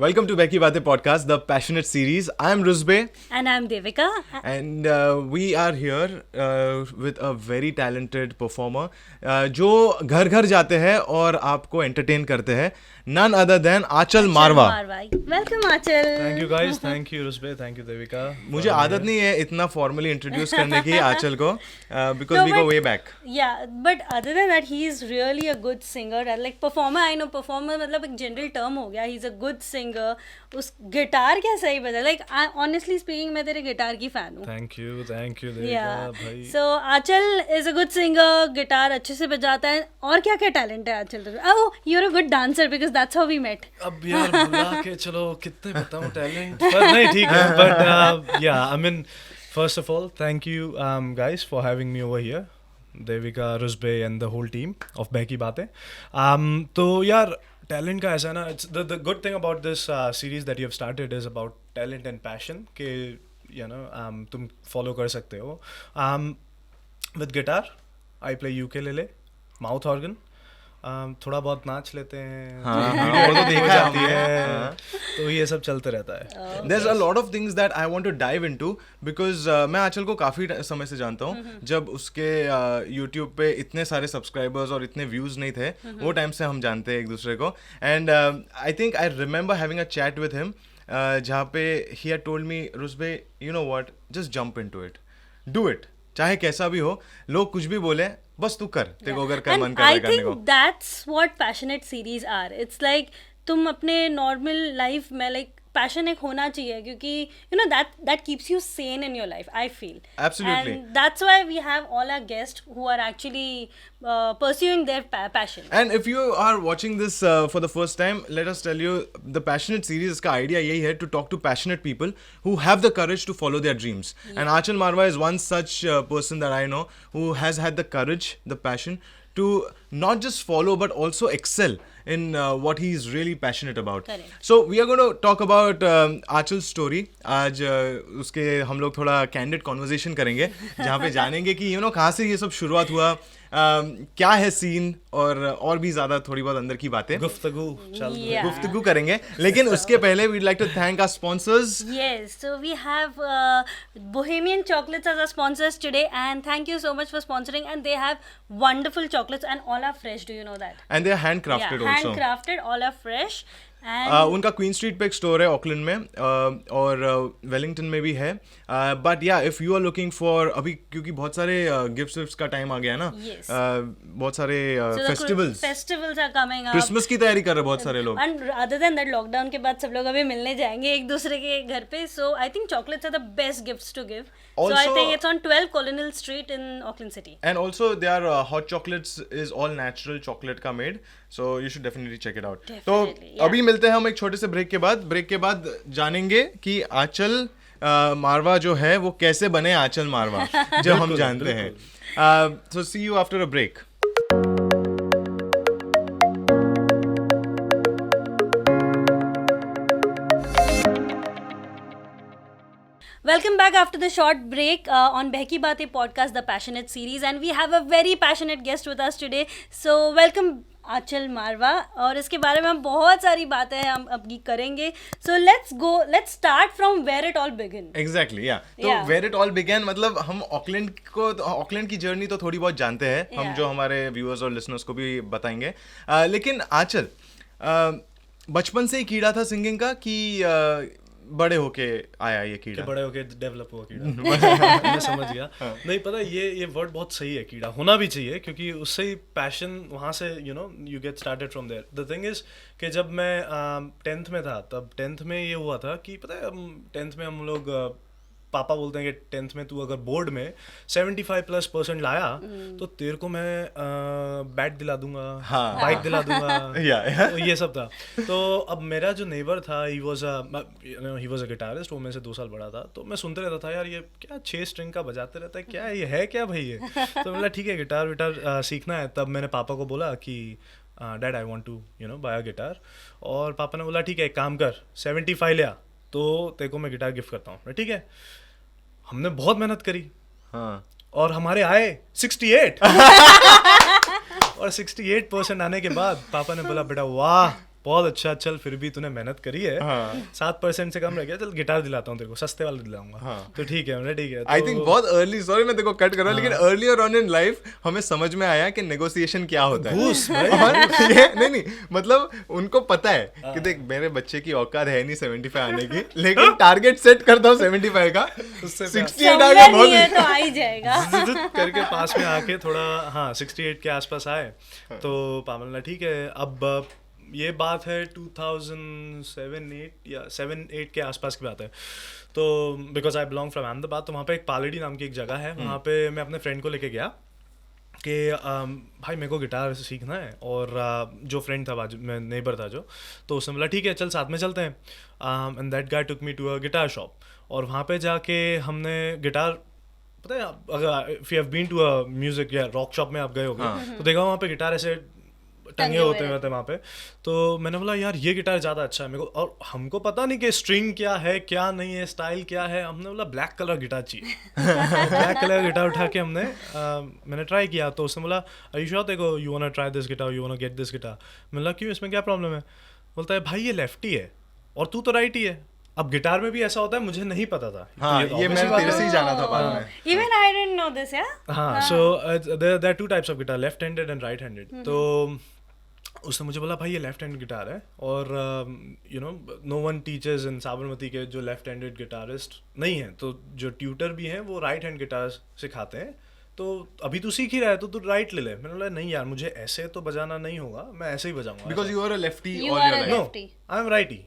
Welcome to Becky Baate podcast, the passionate series. I am Rusbe. And I'm Devika. And we are here with a very talented performer जो घर घर जाते हैं और आपको entertain करते हैं. None other than Achal Marwa. Welcome Achal. Thank you guys, thank you Rusbe, thank you Devika. मुझे आदत नहीं है इतना formally introduce करने की Achal को because we go way back. Yeah, but other than that, he is really a good singer. Like performer, I know performer मतलब एक general term हो गया. He's a good singer. उस गिटार क्या सही बजा. Like honestly speaking, मैं तेरे गिटार की fan हूँ. Thank you Devika. Yeah. भाई. So Achal is a good singer. Guitar अच्छे से बजाता है. और क्या क्या talent है Achal? Oh, you're a good dancer because that's how we met. अब यार बुला के चलो कितने बताऊँ talent. पर नहीं ठीक है. But yeah, I mean, first of all, thank you guys for having me over here. Devika, Rusbe and the whole team of Becky Baate. तो यार talent का ऐसा है ना, it's the good thing about this series that you have started is about talent and passion के you know तुम follow कर सकते हो. With guitar, I play ukulele, mouth organ. थोड़ा बहुत नाच लेते हैं. वो तो देख जाती है. तो ये सब चलते रहता है. There's a lot of things that I want to dive into because मैं आंचल को काफ़ी समय से जानता हूँ. जब उसके YouTube पे इतने सारे सब्सक्राइबर्स और इतने व्यूज़ नहीं थे, वो टाइम से हम जानते हैं एक दूसरे को. And I think I remember having a chat with him जहाँ पे ही हैड टोल्ड मी, रुस्बे, you know what, just jump into it, do it, चाहे कैसा भी हो, लोग कुछ भी बोले, बस तू कर, तेरे को अगर कर मन कर रहा है करने को. I think that's what passionate series are. It's like तुम अपने normal life में like passion एक होना चाहिए क्योंकि you know that keeps you sane in your life, I feel. Absolutely. And that's why we have all our guests who are actually pursuing their passion. And if you are watching this for the first time, let us tell you, the Passionate series का idea यही है to talk to passionate people who have the courage to follow their dreams. Yeah. And Achal Marwa is one such person that I know who has had the courage, the passion to not just follow but also excel in what he is really passionate about. Correct. So we are going to talk about Achal's story. आज उसके हम लोग थोड़ा candid conversation करेंगे जहाँ पे जानेंगे कि कहाँ से ये सब शुरुआत हुआ, क्या है सीन, और भी ज़्यादा थोड़ी बहुत अंदर की बातें गुफ्तगू करेंगे. लेकिन उसके पहले we'd like to thank our sponsors. Yes, so we have Bohemian Chocolates as our sponsors today, and thank you so much for sponsoring. And they have wonderful chocolates and all are fresh. Do you know that? And they are handcrafted also. Handcrafted, all are fresh. उनका queen street पे एक store है Auckland में और Wellington में भी है. But yeah if you are looking for, अभी क्योंकि बहुत सारे गिफ्ट्स का टाइम आ गया ना, बहुत सारे festivals are coming up, Christmas की तैयारी कर रहे बहुत सारे लोग. And other than that lockdown के बाद सब लोग अभी मिलने जाएंगे एक दूसरे के घर पे. So I think chocolates are the best gifts to give. So I think it's on 12 Colonial Street in Auckland City. And also their hot chocolates is all natural chocolate का made, so you should definitely check it out. तो अभी मिलते हैं हम एक छोटे से break के बाद जानेंगे कि आंचल मारवा जो है वो कैसे बने आंचल मारवा जो हम जानते हैं. So see you after a break. Welcome back after the short break on Becky Baate podcast, the Passionate series, and we have a very passionate guest with us today. So welcome Achal Marwa. और इसके बारे में हम बहुत सारी बातें हम अब करेंगे. So let's start from where it all began. Exactly, yeah. तो where it all began मतलब हम ऑकलैंड की जर्नी तो थोड़ी बहुत जानते हैं, हम जो हमारे व्यूअर्स और लिसनर्स को भी बताएंगे. लेकिन आंचल, बचपन से ही कीड़ा था सिंगिंग का कि बड़े होके आया ये कीड़ा? बड़े होके डेवलप हुआ कीड़ा. मैं समझ गया. नहीं पता, ये वर्ड बहुत सही है, कीड़ा होना भी चाहिए क्योंकि उससे ही पैशन वहाँ से you get started from there. The thing is कि जब मैं 10th में था, तब 10th में ये हुआ था कि पता है 10th में हम लोग पापा बोलते हैं कि 10th में तू अगर बोर्ड में 75+% लाया तो तेरे को मैं बैट दिला दूंगा, बाइक दिला दूंगा. तो ये सब था. तो अब मेरा जो नेबर था, ही वाज अ गिटारिस्ट, वो मेरे से 2 साल बड़ा था. तो मैं सुनते रहता था, यार ये क्या 6 स्ट्रिंग का बजाते रहता है, क्या ये है क्या भाई ये. तो बोला ठीक है गिटार विटार सीखना है. तब मैंने पापा को बोला कि dad I want to buy a guitar. और पापा ने बोला ठीक है एक काम कर, 75 लिया तो तेरे को मैं गिटार गिफ्ट करता हूँ. ठीक है. हमने बहुत मेहनत करी. और हमारे आए 68. और 68% आने के बाद पापा ने बोला बेटा वाह बहुत अच्छा, चल फिर भी तूने मेहनत करी है, हाँ। 7% से कम रह गया, चल गिटार दिलाता हूँ तेरे को, सस्ते वाला दिलाऊंगा। हाँ। तो ठीक है, मैंने ठीक है। आई तो थिंक बहुत अर्ली, सॉरी मैं देखो कट कर रहा हूँ, लेकिन अर्लियर ऑन इन लाइफ हमें समझ में आया कि नेगोशिएशन क्या होता है। घूस भाई। और ये नहीं मतलब उनको पता है कि देख मेरे बच्चे की औकात है नहीं 75 आने की, लेकिन टारगेट सेट करता हूँ 75 का, उससे 68 आ गया Somewhere बहुत near तो आ ही जाएगा। ज़िज़ करके पास में आके थोड़ा, हाँ 68 के आसपास आए। तो पापा ने ठीक है। अब ये बात है 2007-8 या 7-8 के आसपास की बात है। तो because I belong from Ahmedabad, तो वहाँ पे एक पालड़ी नाम की एक जगह है, वहाँ पे मैं अपने फ्रेंड को लेके गया कि भाई मेरे को गिटार सीखना है। और जो फ्रेंड था बाजू में, नेबर था जो, तो उसने बोला ठीक है चल साथ में चलते हैं। And that guy took me to a guitar shop, और वहाँ पे जाके हमने गिटार, पता है अगर if you have been to a music या रॉक शॉप में आप गए होगे तो देखा वहाँ पे गिटार ऐसे टंगे होते हैं वहाँ पे। तो मैंने बोला यार ये गिटार ज़्यादा अच्छा है मेरे को, और हमको पता नहीं कि स्ट्रिंग क्या है क्या नहीं है, स्टाइल क्या है। हमने बोला ब्लैक कलर गिटार चाहिए। ब्लैक कलर गिटार उठा के मैंने ट्राई किया। तो उसने बोला आर यू श्योर देखो you want try this guitar, you want get this guitar. मैंने बोला क्यों, इसमें क्या प्रॉब्लम है? बोलता है भाई ये लेफ्टी है और तू तो राइट ही है। अब गिटार में भी ऐसा होता है, मुझे नहीं पता था। हाँ, तो ये obvious मैंने बात तेरे है। से ही जाना था बाद में। Even I didn't know this, yeah? हाँ, so there are 2 types of guitar, left handed and right handed. तो उसने मुझे बोला भाई ये लेफ्ट हैंड गिटार है, और you know no one teachers in Sabarmati के जो लेफ्ट हैंडेड गिटारिस्ट नहीं है, तो जो ट्यूटर भी हैं वो राइट हैंड गिटार सिखाते हैं। तो अभी तू सीख ही रहा है तो तू राइट ले ले। मैंने बोला नहीं यार मुझे ऐसे तो बजाना नहीं होगा, मैं ऐसे ही बजाऊंगा। Because you are a lefty You all are your a life. No lefty. I am righty,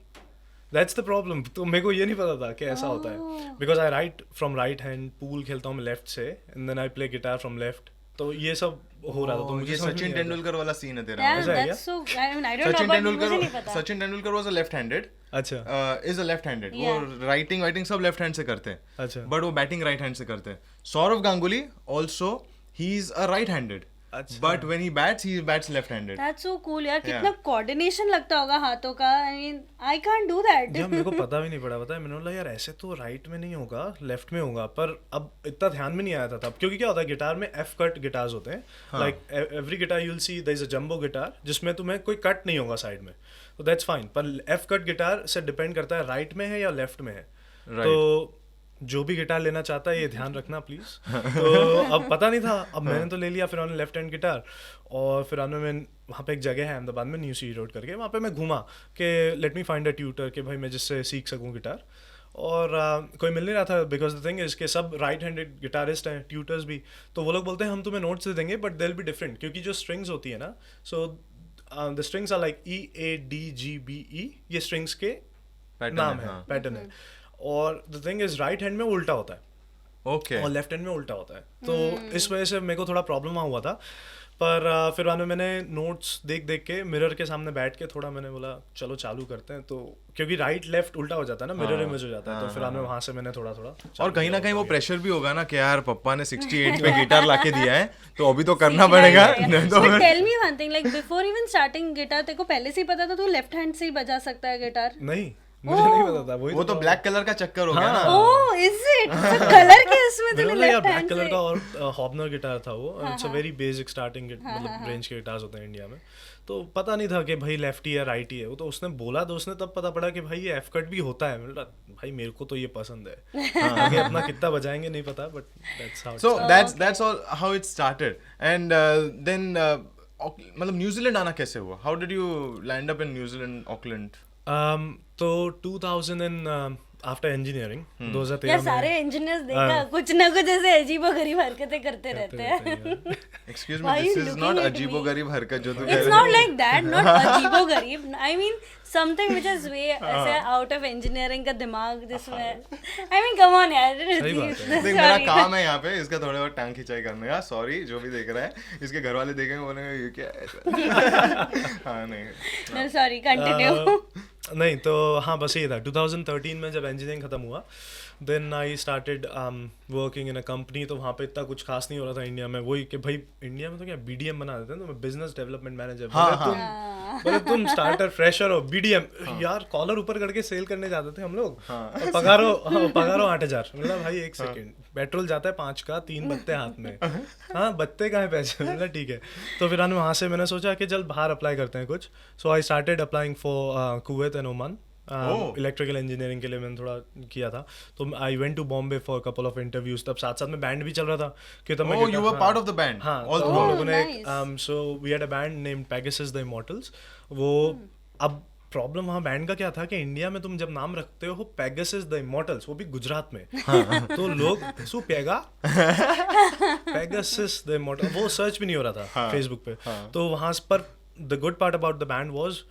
that's the problem. तो मेरे को ये नहीं पता था कि ऐसा होता है, because I write from right hand, pool खेलता हूँ मैं लेफ्ट से, and then I play guitar from left. तो ये सब हो रहा था। तो मुझे ये समझ सचिन नहीं आया था। तेंदुलकर वाला सीन है तेरा। Yeah, ऐसा है that's so. I mean, I don't know, Sachin but मुझे नहीं तेंदुलकर, पता. Sachin Tendulkar was a left handed, अच्छा इज अ लेफ्ट हैंडेड। वो Yeah. राइटिंग सब लेफ्ट हैंड से करते हैं, अच्छा बट वो बैटिंग राइट हैंड से करते हैं। Saurav Ganguly also he is a right handed, अच्छा। But when he bats left handed. That's so cool यार, Yeah. कितना coordination लगता होगा हाथों का। I mean, I can't do that. यार मेरे को पता भी नहीं पड़ा, पता है मैंने बोला यार ऐसे तो राइट में नहीं होगा, लेफ्ट में होगा। पर अब इतना ध्यान में नहीं आया था तब, क्योंकि क्या होता है गिटार में एफ कट गिटार्स होते हैं। Like every guitar you will see there is a jumbo guitar जिसमें तुम्हें कोई कट नहीं होगा साइड में, तो दैट्स फाइन। पर एफ कट गिटार से डिपेंड करता है राइट में है या लेफ्ट में है। तो जो भी गिटार लेना चाहता है ये ध्यान रखना प्लीज। तो अब पता नहीं था, अब मैंने तो ले लिया। फिर हमने लेफ्ट हैंड गिटार, और फिर हमने मैं वहाँ पे एक जगह है अहमदाबाद में न्यू सी रोड करके, वहाँ पे मैं घूमा कि let me find a tutor कि भाई मैं जिससे सीख सकूँ गिटार। और कोई मिल नहीं रहा था, बिकॉज द थिंग इज के सब राइट हैंडेड गिटारिस्ट हैं, ट्यूटर्स भी। तो वो लोग बोलते हैं हम तुम्हें नोट्स दे देंगे but they will be different, क्योंकि जो स्ट्रिंग्स होती है ना, so the strings are like EADGBE, ये स्ट्रिंग्स के नाम है, पैटर्न है। और the thing is right hand में उल्टा होता है ओके, और लेफ्ट हैंड में उल्टा होता है। तो इस वजह से मेरे को थोड़ा प्रॉब्लम हुआ था। पर फिर बाद में मैंने नोट्स देख देख के मिरर के सामने बैठ के थोड़ा मैंने बोला चलो चालू करते हैं। तो क्योंकि राइट लेफ्ट उल्टा हो जाता है ना, मिरर इमेज हो जाता है। तो फिर बाद में वहाँ से मैंने थोड़ा और कहीं ना कहीं वो प्रेशर भी होगा ना कि यार पापा ने 68 पे गिटार लाके दिया है तो अभी तो करना पड़ेगा। नहीं तो But tell me one thing, like before even starting guitar, तेरे को पहले से ही पता था तू लेफ्ट हैंड से ही बजा सकता है गिटार? नहीं, मुझे नहीं पता था। वो तो ब्लैक कलर का चक्कर हो गया ना। Oh, is it? So color के इसमें मैंने तूने बोला यार लेफ्ट ब्लैक हैंड कलर से? का, और हॉबनर गिटार था वो। It's a very basic starting मतलब रेंज के गिटार्स होते हैं इंडिया में। तो पता नहीं था कि भाई लेफ्टी या राइटी है। वो तो उसने बोला, तो उसने तब पता पड़ा कि भाई ये एफ कट भी होता है। मैंने बोला भाई मेरे को तो ये पसंद है। आगे अपना कितना बजाएंगे नहीं पता, but that's how. So that's all how it started. And then मतलब न्यूजीलैंड आना कैसे हुआ? How did you land up in New Zealand, Auckland? तो 2000 एंड आफ्टर इंजीनियरिंग 2013 यार में सारे इंजीनियर्स देखा कुछ ना कुछ ऐसे अजीबोगरीब हरकतें करते रहते हैं। Excuse Why me, are this you is looking not at me? अजीबोगरीब हरकत जो तू कह It's रहा not like that, not अजीबोगरीब. I mean something which is way ऐसे out of engineering का दिमाग जिसमें I mean come on यार. सही बात है। देख मेरा काम है यहाँ पे इसका थोड़ा बहुत टांग खिंचाई करने का। सॉरी जो भी देख रहा है, इसके घर वाले देखेंगे बोलेंगे ये क्या है। हाँ नहीं, No, sorry, continue. नहीं तो हाँ बस ये था 2013 में जब इंजीनियरिंग ख़त्म हुआ then I started working in a company, तो वहाँ पे इतना कुछ खास नहीं हो रहा था इंडिया में। वही कि भाई इंडिया में तो क्या BDM बना देते हैं, तो मैं बिजनेस डेवलपमेंट मैनेजर। तुम स्टार्टर फ्रेशर हो, BDM यार कॉलर ऊपर करके सेल करने जाते थे हम लोग, और पगारो 8,000। मतलब भाई एक सेकंड, पेट्रोल जाता है 5 का, 3 बत्ते हाथ में, हाँ बत्ते कहाँ है पैसे। मतलब ठीक है। तो फिर वहाँ से मैंने सोचा कि चल बाहर अप्लाई करते हैं कुछ। So I started applying for Kuwait and Oman. Electrical engineering के लिए मैंने थोड़ा किया था। तो I went to Bombay for couple of interviews. तब साथ साथ में बैंड भी चल रहा था कि तब मैं you were part of the band. हाँ, तो हम लोगों ने so we had a band named Pegasus the Immortals. वो अब प्रॉब्लम वहाँ बैंड का क्या था कि इंडिया में तुम जब नाम रखते हो पेगासस द इमॉर्टल्स, वो भी गुजरात में, तो लोग सु पेगा पेगासस द इमॉर्टल, वो सर्च भी नहीं हो रहा था फेसबुक पे। तो वहाँ पर the good part about the band was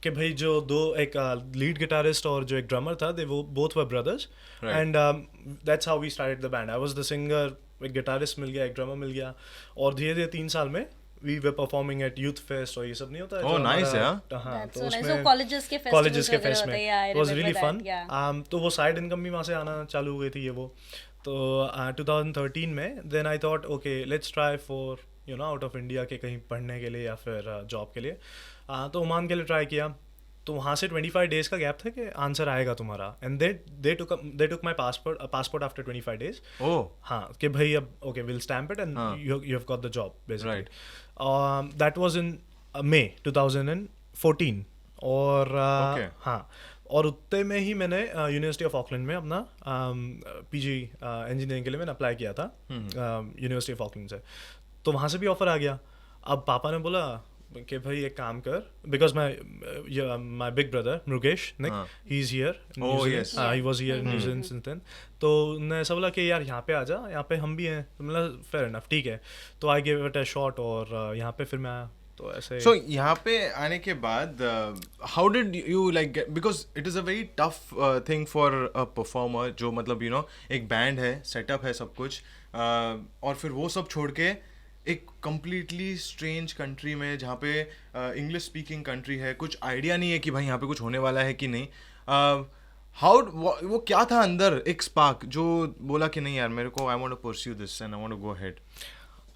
कि भाई जो एक लीड गिटारिस्ट और जो एक ड्रमर था, दे वो both were brothers, and that's how we started the band. I was the singer, एक गिटारिस्ट मिल गया, एक ड्रमर मिल गया, और धीरे धीरे 3 साल में we were performing at youth fest और ये सब नहीं होता है। ओह नाइस यार। हाँ, तो उसमें कॉलेजेस के फेस्ट में इट वाज रियली फन। तो वो साइड इनकम भी वहाँ से आना चालू हो गई थी ये वो। तो 2013 में then I thought okay let's try for out of India के कहीं पढ़ने के लिए या फिर जॉब के लिए। तो ओमान के लिए ट्राई किया। तो वहाँ से 25 डेज का गैप था कि आंसर आएगा तुम्हारा, and they took my passport after 25 days. हाँ, कि भाई अब okay will stamp it and you have got the job basically. That was in May 2014। और हाँ, और उतने में ही मैंने यूनिवर्सिटी ऑफ ऑकलैंड में अपना PG इंजीनियरिंग के लिए मैंने अप्लाई किया था यूनिवर्सिटी ऑफ ऑकलैंड से। तो वहाँ से भी ऑफर आ गया। अब पापा ने बोला कि भाई एक काम कर, because my big brother Mukesh Nick, he is here, he was here in New Zealand since then. तो उन्होंने ऐसा बोला कि यार यहाँ पे आ जा, यहाँ पे हम भी हैं। तो मतलब फेयर इनफ, ठीक है। तो I give it a shot, और यहाँ पे फिर मैं आया। तो ऐसे सो यहाँ पे आने के बाद how did you like, because it is a very tough thing for a performer, जो मतलब एक बैंड है, सेटअप है, सब कुछ, और फिर वो सब छोड़ के एक कम्प्लीटली स्ट्रेंज कंट्री में, जहाँ पे इंग्लिश स्पीकिंग कंट्री है, कुछ आइडिया नहीं है कि भाई यहाँ पे कुछ होने वाला है कि नहीं। हाउ वो क्या था अंदर एक स्पार्क जो बोला कि नहीं यार मेरे को, I want to pursue this and I want to go ahead,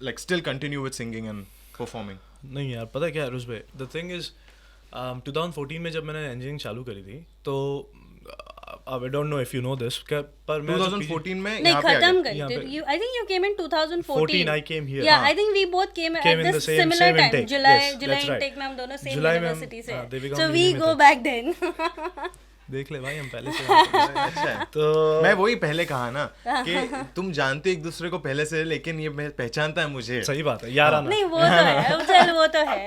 like still continue with singing and performing? नहीं यार, पता है क्या है रुस भाई, द थिंग इज 2014 में जब मैंने इंजीनियरिंग चालू करी थी, तो I don't know if you know this, पर मैं 2014 में नहीं खत्म करी थी। I think you came in 2014. I came here. Yeah, I think we both came at the similar time. July intake में हम दोनों same university से, so we go back then. देख ले भाई, हम पहले से अच्छा। तो मैं वही पहले कहा ना कि तुम जानते एक दूसरे को पहले से, लेकिन ये पहचानता है मुझे। सही बात है यार। नहीं वो तो है, चल वो तो है।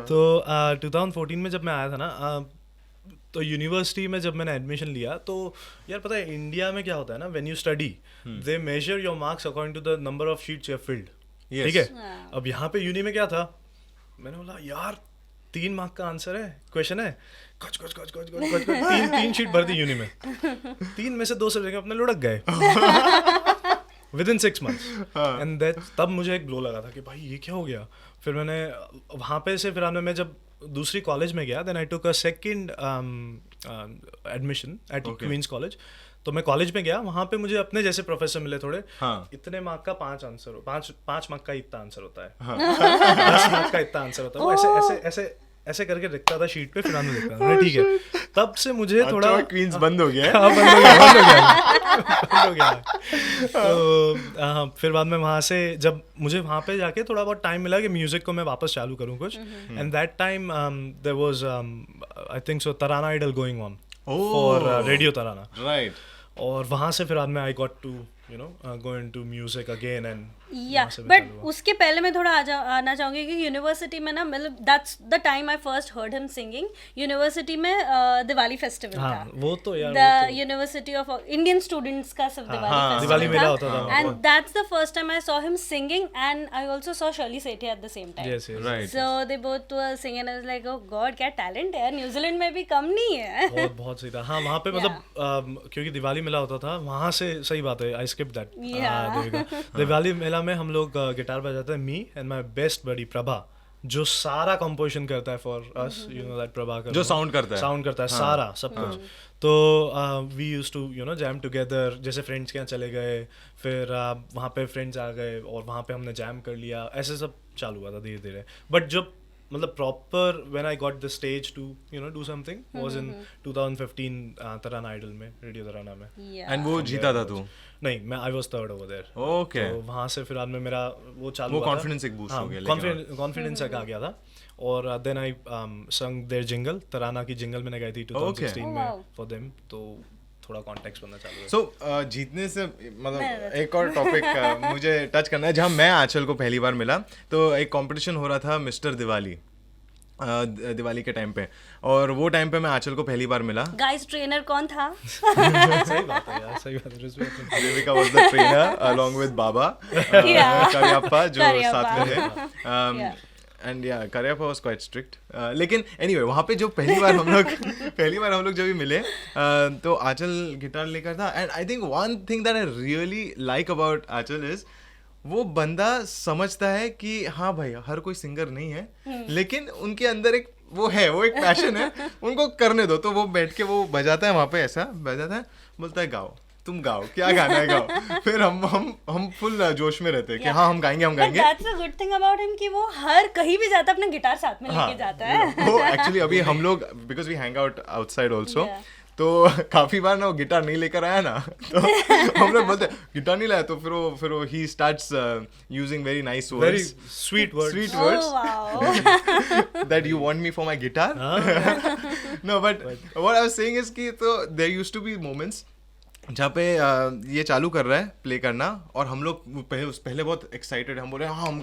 तो 2014 में जब मैं आया था ना, तो यूनिवर्सिटी में जब मैंने एडमिशन लिया, तो यार पता है इंडिया में क्या होता है ना, when you study they measure your marks according to the number of sheets you have filled, ठीक है। अब यहाँ पे यूनी में क्या था, मैंने बोला यार 3 मार्क का आंसर है, क्वेश्चन है, कच कच कच कच कच कच, 3 शीट भर दी यूनी में, 3 में से 2 सब्जेक्ट अपने लुढ़क गए within 6 months, and that तब मुझे एक ब्लो लगा था कि भाई ये क्या हो गया। फिर मैंने वहाँ पे से फिर मैं जब दूसरी कॉलेज में गया, then I took a second admission at Queen's College. तो मैं कॉलेज में गया, वहाँ पे मुझे अपने जैसे प्रोफेसर मिले थोड़े। इतने मार्क का 5 मार्क का इतना आंसर होता है, 10 मार्क का इतना आंसर होता है। वो ऐसे ऐसे ऐसे ऐसे करके लिखता था शीट पे, फिर मैं लिखता था, ठीक है। तब से मुझे थोड़ा क्वींस बंद हो गया। हाँ, बंद हो गया। तो फिर बाद में वहाँ से जब मुझे वहाँ पे जाके थोड़ा बहुत टाइम मिला कि म्यूजिक को मैं वापस चालू करूँ कुछ, and that time there was I think so Tarana Idol going on for radio Tarana, right. और वहाँ से फिर बाद में I got to go into music again and but उसके पहले मैं थोड़ा आना चाहूँगी कि यूनिवर्सिटी में ना, मतलब that's the time I first heard him singing. University में दिवाली फेस्टिवल था, वो तो यार the university of Indian students का सब दिवाली मेला होता था, and that's the first time I saw him singing, and I also saw Shirley Sethi at the same time. So they both were singing and I was like, oh God क्या talent है यार, New Zealand में भी कम नहीं है। बहुत सही था। हाँ, वहाँ पे मतलब क्योंकि दिवाली मेला होता था वहाँ से, सही बात है, आई स्किप दैट। दिवाली मेला में हम लोग गिटार बजाते हैं, me and my best buddy Prabha, जो सारा कंपोजिशन करता है for us, you know that Prabhakar, जो sound करता है। साउंड करता है सारा सब कुछ। तो we use to you know jam together, जैसे फ्रेंड्स के यहाँ चले गए, फिर वहाँ पे फ्रेंड्स आ गए और वहाँ पे हमने जैम कर लिया, ऐसे सब चालू हुआ था धीरे धीरे। बट जब मतलब proper when I got the stage to you know do something was in 2015 Tarana Idol में, रेडियो तराना में। एंड वो जीता था तू? नहीं, मैं I was third over there. Okay. तो वहाँ से फिर बाद में मेरा वो चालू वो हुआ था। confidence एक boost हो गया लेकिन कॉन्फिडेंस एक आ गया था। और देन आई संग देयर जिंगल, तराना की जिंगल मैंने गाई थी 2016 Oh, में wow. For them. तो थोड़ा कॉन्टेक्स्ट बनना चालू हुआ। सो जीतने से मतलब एक और टॉपिक मुझे टच करना है, जहाँ मैं आंचल को पहली बार मिला। तो एक कंपटीशन हो रहा था मिस्टर दिवाली, दिवाली के टाइम पे, और वो टाइम पे मैं आंचल को पहली बार मिला। गाइस ट्रेनर कौन था? सही बात है यार, सही बात है। Respect है। Devika was the trainer along with Baba Kariappa जो साथ में थे। एंड या करियप्पा वाज क्वाइट स्ट्रिक्ट। लेकिन एनीवे वहाँ पे जो पहली बार हम लोग जब भी मिले तो आंचल गिटार लेकर था। And I think one thing that I really like about Anchal is वो बंदा समझता है कि हाँ भाई हर कोई सिंगर नहीं है, लेकिन उनके अंदर एक वो एक पैशन है, उनको करने दो। तो वो बैठ के वो बजाता है वहाँ पे, ऐसा बजाता है, बोलता है गाओ, तुम गाओ, क्या गाना है गाओ। फिर हम फुल जोश में रहते हैं कि हाँ हम गाएंगे। But that's a good thing about him कि वो हर कहीं भी जाता है अपना गिटार साथ में लेके जाता है। वो एक्चुअली अभी हम लोग because we hang out outside also, तो काफी बार ना वो गिटार नहीं लेकर आया ना, तो हम लोग बोलते गिटार नहीं लाया, तो फिर वो he starts using very nice Very words, sweet words. Oh, wow. that you want me for my guitar. No, but what I was saying is कि तो there used to be moments जहाँ पे ये चालू कर रहा है प्ले करना, और हम लोग पहले बहुत एक्साइटेड, हम बोल रहे हैं हाँ हम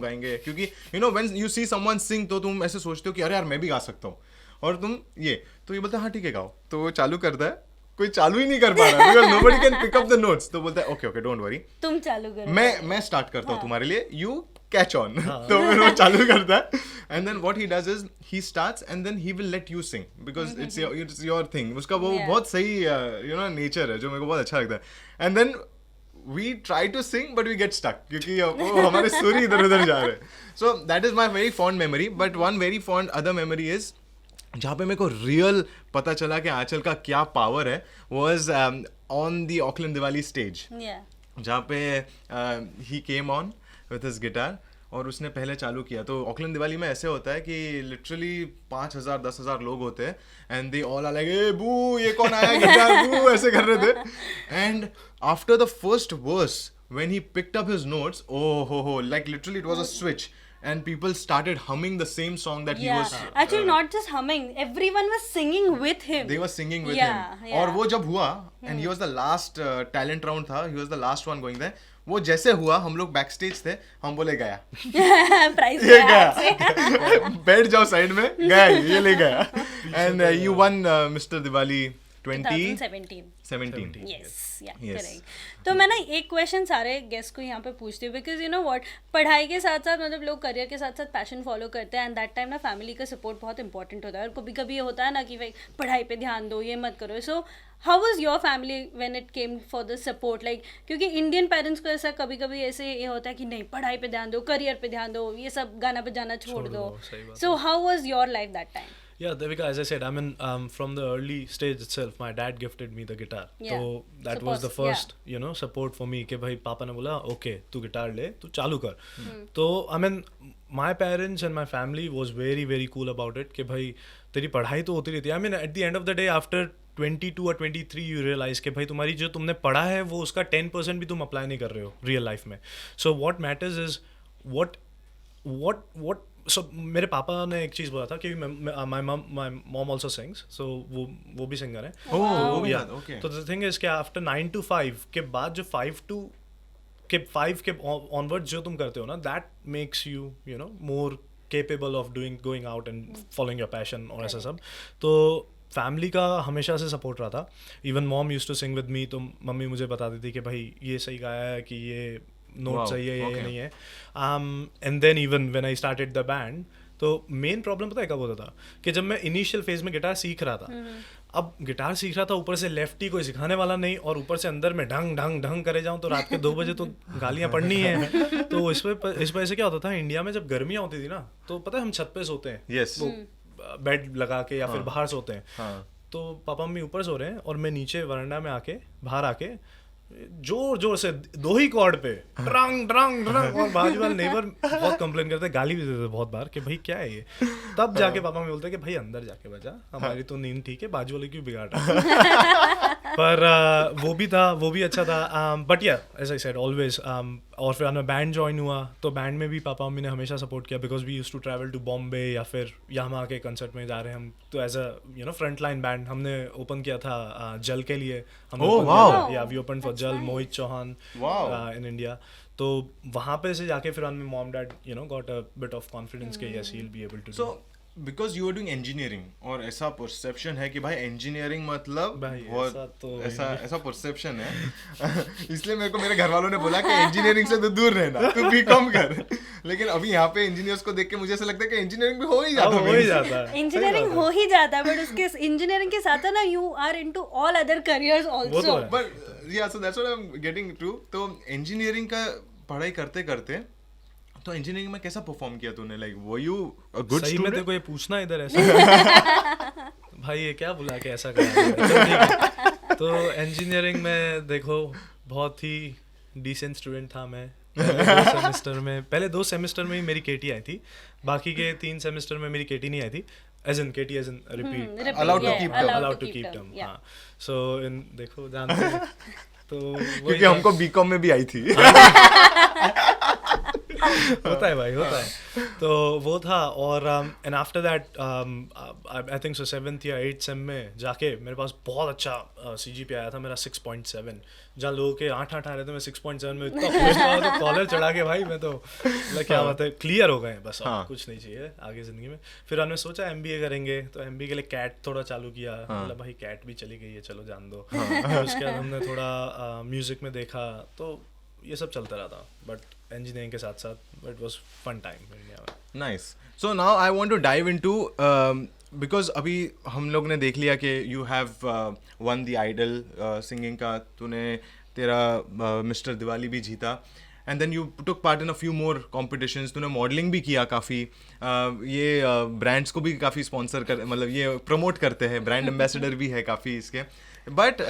गाएंगे, क्योंकि you know when you see someone sing तो तुम ऐसे सोचते हो कि अरे यार मैं भी गा सकता हूँ, और तुम ये बोलता है हाँ ठीक है गाओ। तो वो चालू करता है, कोई चालू ही नहीं कर पा रहा because nobody can pick up the notes. तो बोलता है ओके डोंट वरी, तुम चालू करो, मैं स्टार्ट करता हूँ तुम्हारे लिए, यू कैच ऑन। तो फिर वो चालू करता है, and then what he does is he starts and then he will let you sing because it's your thing. उसका वो बहुत सही यू नो नेचर है जो मेरे को बहुत अच्छा लगता है। And then we try to sing but we get stuck क्योंकि वो हमारे सुर इधर उधर जा रहे हैं। So that is my very fond memory, but one very fond other memory is जहाँ पे मेरे को रियल पता चला कि आंचल का क्या पावर है was on the Auckland Diwali stage, जहाँ पे he came on with his guitar और उसने पहले चालू किया। तो ऑकलैंड दिवाली में ऐसे होता है कि लिटरली 5,000 10,000 लोग होते हैं, and they all are like a boo ये कौन आया गिटार बू ऐसे कर रहे थे। And after the first verse when he picked up his notes, oh ho like literally it was a switch and people started humming the same song that he was actually not just humming, everyone was singing with him. they were singing with him. और वो जब हुआ and he was the last talent round था, he was the last one going there, वो जैसे हुआ हम लोग बैक स्टेज थे, हम बोले गया प्राइस ये गया बैठ जाओ साइड में, गया ये ले गया। And you one mister Diwali 2017। Yes, correct. तो मैं ना एक क्वेश्चन सारे गेस्ट को यहाँ पे पूछती हूँ, बिकॉज यू नो व्हाट, पढ़ाई के साथ साथ मतलब लोग करियर के साथ साथ पैशन फॉलो करते हैं, एंड दैट टाइम ना फैमिली का सपोर्ट बहुत इंपॉर्टेंट होता है। और कभी कभी ये होता है ना कि भाई पढ़ाई पे ध्यान दो, ये मत करो। So how was your family when it came for the support, like क्योंकि इंडियन पेरेंट्स को ऐसा कभी कभी ऐसे ये होता है कि नहीं पढ़ाई पे ध्यान दो, करियर पे ध्यान दो, ये सब गाना बजाना छोड़ दो। So how was your life that time? Yeah, Devika, as I said, I mean, from the early stage itself, my dad gifted me the guitar. Yeah. So that was the first, you know, support for me कि भाई पापा ने बोला, okay, तू guitar ले, तू चालू कर। तो I mean, my parents and my family was very very cool about it कि भाई तेरी पढ़ाई तो होती रहती है। I mean, at the end of the day, after 22 or 23, you realize कि भाई तुम्हारी जो तुमने पढ़ा है वो उसका 10% भी तुम अप्लाई नहीं कर रहे हो रियल लाइफ में। So what matters is what so मेरे पापा ने एक चीज़ बोला था कि my mom also sings, so वो भी सिंगर है। तो the thing is कि after 9 to 5 के बाद जो 5 के onwards जो तुम करते हो ना, that makes you you know more capable of going out and following your passion और ऐसा सब। तो फैमिली का हमेशा से सपोर्ट रहा था। Even mom used to sing with me, तो मम्मी मुझे बताती थी कि भाई ये सही गाया है कि ये नोट सही है, ये नहीं है। And then even when I started the band, तो मेन प्रॉब्लम पता है कब होता था कि जब मैं इनिशियल फेज में गिटार सीख रहा था, अब गिटार सीख रहा था, ऊपर से लेफ्टी कोई सिखाने वाला नहीं, और ऊपर से अंदर में ढंग ढंग ढंग करे जाऊँ तो रात के 2 बजे तो गालियाँ पड़नी है। तो इस वजह से क्या होता था, इंडिया में जब गर्मियाँ होती थी ना, तो पता है हम छत पे सोते हैं, Yes. वो बेड लगा के या फिर बाहर सोते हैं। हाँ. तो पापा मम्मी ऊपर सो रहे हैं और मैं नीचे वरांडा में आके बाहर आके जोर जोर से 2 ही कॉर्ड पे ड्रंग ड्रंग ड्रंग, और बाजू वाले नेबर बहुत कंप्लेन करते, गाली भी देते बहुत बार कि भाई क्या है ये। तब जाके पापा मम्मी बोलते कि भाई अंदर जाके बजा, हमारी तो नींद ठीक है, बाजू वाले क्यों बिगाड़ रहा है। पर वो भी था, वो भी अच्छा था। बट या एज आई सेड ऑलवेज, और फिर मैं बैंड ज्वाइन हुआ, तो बैंड में भी पापा मम्मी ने हमेशा सपोर्ट किया, because we use to travel to Bombay या फिर यहाँ के कंसर्ट में जा रहे हैं हम, तो as a front line band हमने ओपन किया था जल के लिए। Oh, wow. Yeah we open for Jal, Mohit Chauhan Wow. In India. तो वहाँ पे से जाके फिर my mom dad got a bit of confidence कि yes he'll be able to do। So because you are doing engineering, और ऐसा परसेप्शन है कि भाई engineering मतलब भाई, बहुत ऐसा तो ऐसा परसेप्शन है। इसलिए मेरे को मेरे घर वालों ने बोला कि इंजीनियरिंग से तो दूर रहना, तू बीकॉम कर। लेकिन अभी यहाँ पे इंजीनियर्स को देख के मुझे ऐसा लगता है कि इंजीनियरिंग भी हो ही जाता हो ही जाता है। इंजीनियरिंग हो ही जाता है, बट उसके इंजीनियरिंग के साथ ना you are into all other careers वो तो आल्सो। है। But yeah so that's what I am getting to. तो इंजीनियरिंग का पढ़ाई करते करते तो इंजीनियरिंग में कैसा परफॉर्म किया तूने, लाइक वो यू अ गुड सही में स्टूडेंट? तेरे को ये पूछना इधर ऐसा भाई ये क्या बुला के ऐसा कर। तो इंजीनियरिंग में देखो बहुत ही डिसेंट स्टूडेंट था मैं। पहले 2 सेमेस्टर में ही मेरी केटी आई थी, बाकी के 3 सेमेस्टर में मेरी केटी नहीं आई थी, as in repeat, Allowed to keep term. allowed to keep term, हाँ। So इन देखो जानते हैं तो क्योंकि हमको बीकॉम में भी आई थी। होता है भाई, होता है। तो वो था, और and after that I think so 7th या 8th सेम में जाके मेरे पास बहुत अच्छा CGPA आया था मेरा 6.7, जहाँ लोगों के 8 आ रहे थे, मैं 6.7 में इतना खुश था, तो कॉलर चढ़ा के भाई मैं तो क्या बात है, क्लियर हो गए बस, अब कुछ नहीं चाहिए आगे जिंदगी में। फिर हमने सोचा MBA करेंगे, तो MBA के लिए कैट थोड़ा चालू किया, मतलब भाई कैट भी चली गई है, चलो जान दो। उसके बाद हमने थोड़ा म्यूजिक में देखा, तो ये सब चलता रहा था, बट इंजीनियरिंग के साथ साथ it was fun time India में। Nice. So now I want to dive into, because अभी हम लोग ने देख लिया कि you have won the Idol singing का, तूने तेरा मिस्टर दिवाली भी जीता, and then you took part in a few more competitions, तूने मॉडलिंग भी किया काफ़ी, ये ब्रांड्स को भी काफ़ी स्पॉन्सर कर, मतलब ये प्रमोट करते हैं, ब्रांड एम्बेसडर भी है काफ़ी इसके। But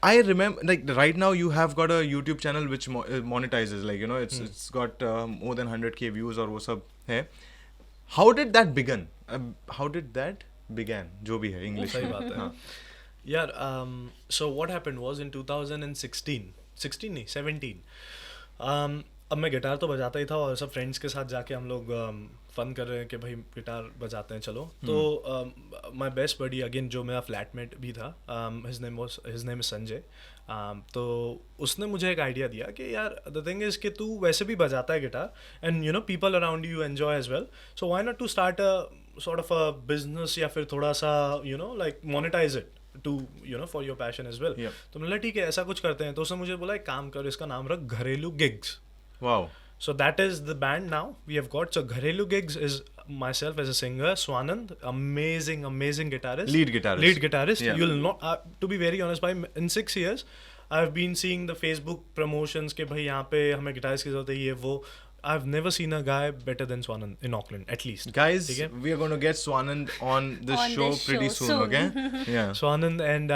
I remember, like right now you have got a YouTube channel which monetizes, like it's got more than 100K views और वो सब है। How did that begin? How did that began? जो भी है इंग्लिश सही बात है यार। So what happened was in 2016 नहीं 17, अब मैं गिटार तो बजाता ही था, और सब फ्रेंड्स के साथ जाके हम लोग फन कर रहे हैं कि भाई गिटार बजाते हैं चलो। तो माय बेस्ट बडी अगेन जो मेरा फ्लैटमेट भी था, हिज नेम इज संजय, तो उसने मुझे एक आइडिया दिया कि यार द थिंग इज कि तू वैसे भी बजाता है guitar, and people around you enjoy as well, so why not to start a sort of a business, या फिर थोड़ा सा like monetize it to for your passion as well. तो मैंने ठीक है ऐसा कुछ करते हैं। तो उसने मुझे बोला एक काम कर, इसका नाम रख घरेलू gigs. Wow. So that is the band now we have got. So Gharelu Gigs is myself as a singer, Swanand, amazing guitarist. Lead guitarist. Yeah. You'll not, to be very honest, in 6 years, I've been seeing the Facebook promotions के भाई यहाँ पे हमें guitarist की जरूरत है, ये वो। I've never seen a guy better than Swanand in Auckland, at least. Guys, we are going to get Swanand on this show pretty soon, okay? Yeah. Swanand and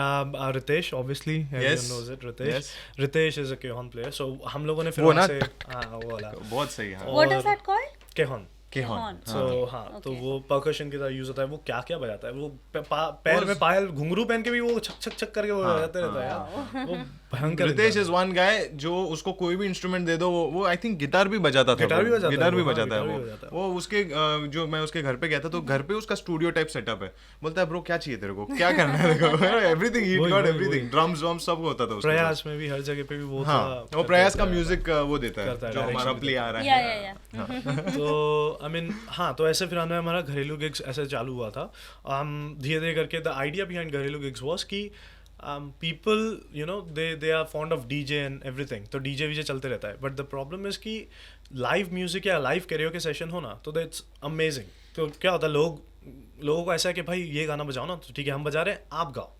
Ritesh, obviously, everyone knows it. Ritesh. Yes. Ritesh is a Kehon player. So हम लोगों ने फिर वो वहाँ ना से वो वाला बहुत सही है। What is that called? Kehon. केहॉन। So हाँ, तो Okay. वो परकशन के साथ यूज होता है। वो क्या क्या बजाता है, वो पैर में पायल घुंघरू पहन के भी वो छक छक छक करके वो बजाते रहता है यार, वो भयंकर। रितेश इज वन गाय जो उसको कोई भी इंस्ट्रूमेंट दे दो, वो आई थिंक गिटार भी बजाता था। गिटार भी बजाता है गिटार भी वो, बजाता हाँ, है गिटार भी बजाता है। वो उसके जो मैं उसके घर पे गया था, तो घर पे उसका स्टूडियो टाइप सेटअप है। बोलता है ब्रो क्या चाहिए तेरे को, क्या करना है तेरे को, everything he got everything, drums वम्स सब होता था उसके प्रयास में भी हर जगह पे भी वो था। हाँ, वो प्रयास का म्यूजिक वो देता है करता है, जो हमारा direction प्ले आ रहा Yeah, है। yeah, yeah. तो आई मीन हाँ, तो ऐसे फिर हमारा घरेलू गिग्स ऐसे चालू हुआ था। धीरे धीरे करके the idea behind Gharelu gigs was कि people they are fond of DJ and everything, तो डीजे वीजे चलते रहता है, बट द प्रॉब्लम इज कि लाइव म्यूजिक या लाइव कैरियोके सेशन हो ना, तो दैट्स अमेजिंग। तो क्या होता है, लोग लोगों को ऐसा है कि भाई ये गाना बजाओ ना, तो ठीक है हम बजा रहे हैं, आप गाओ,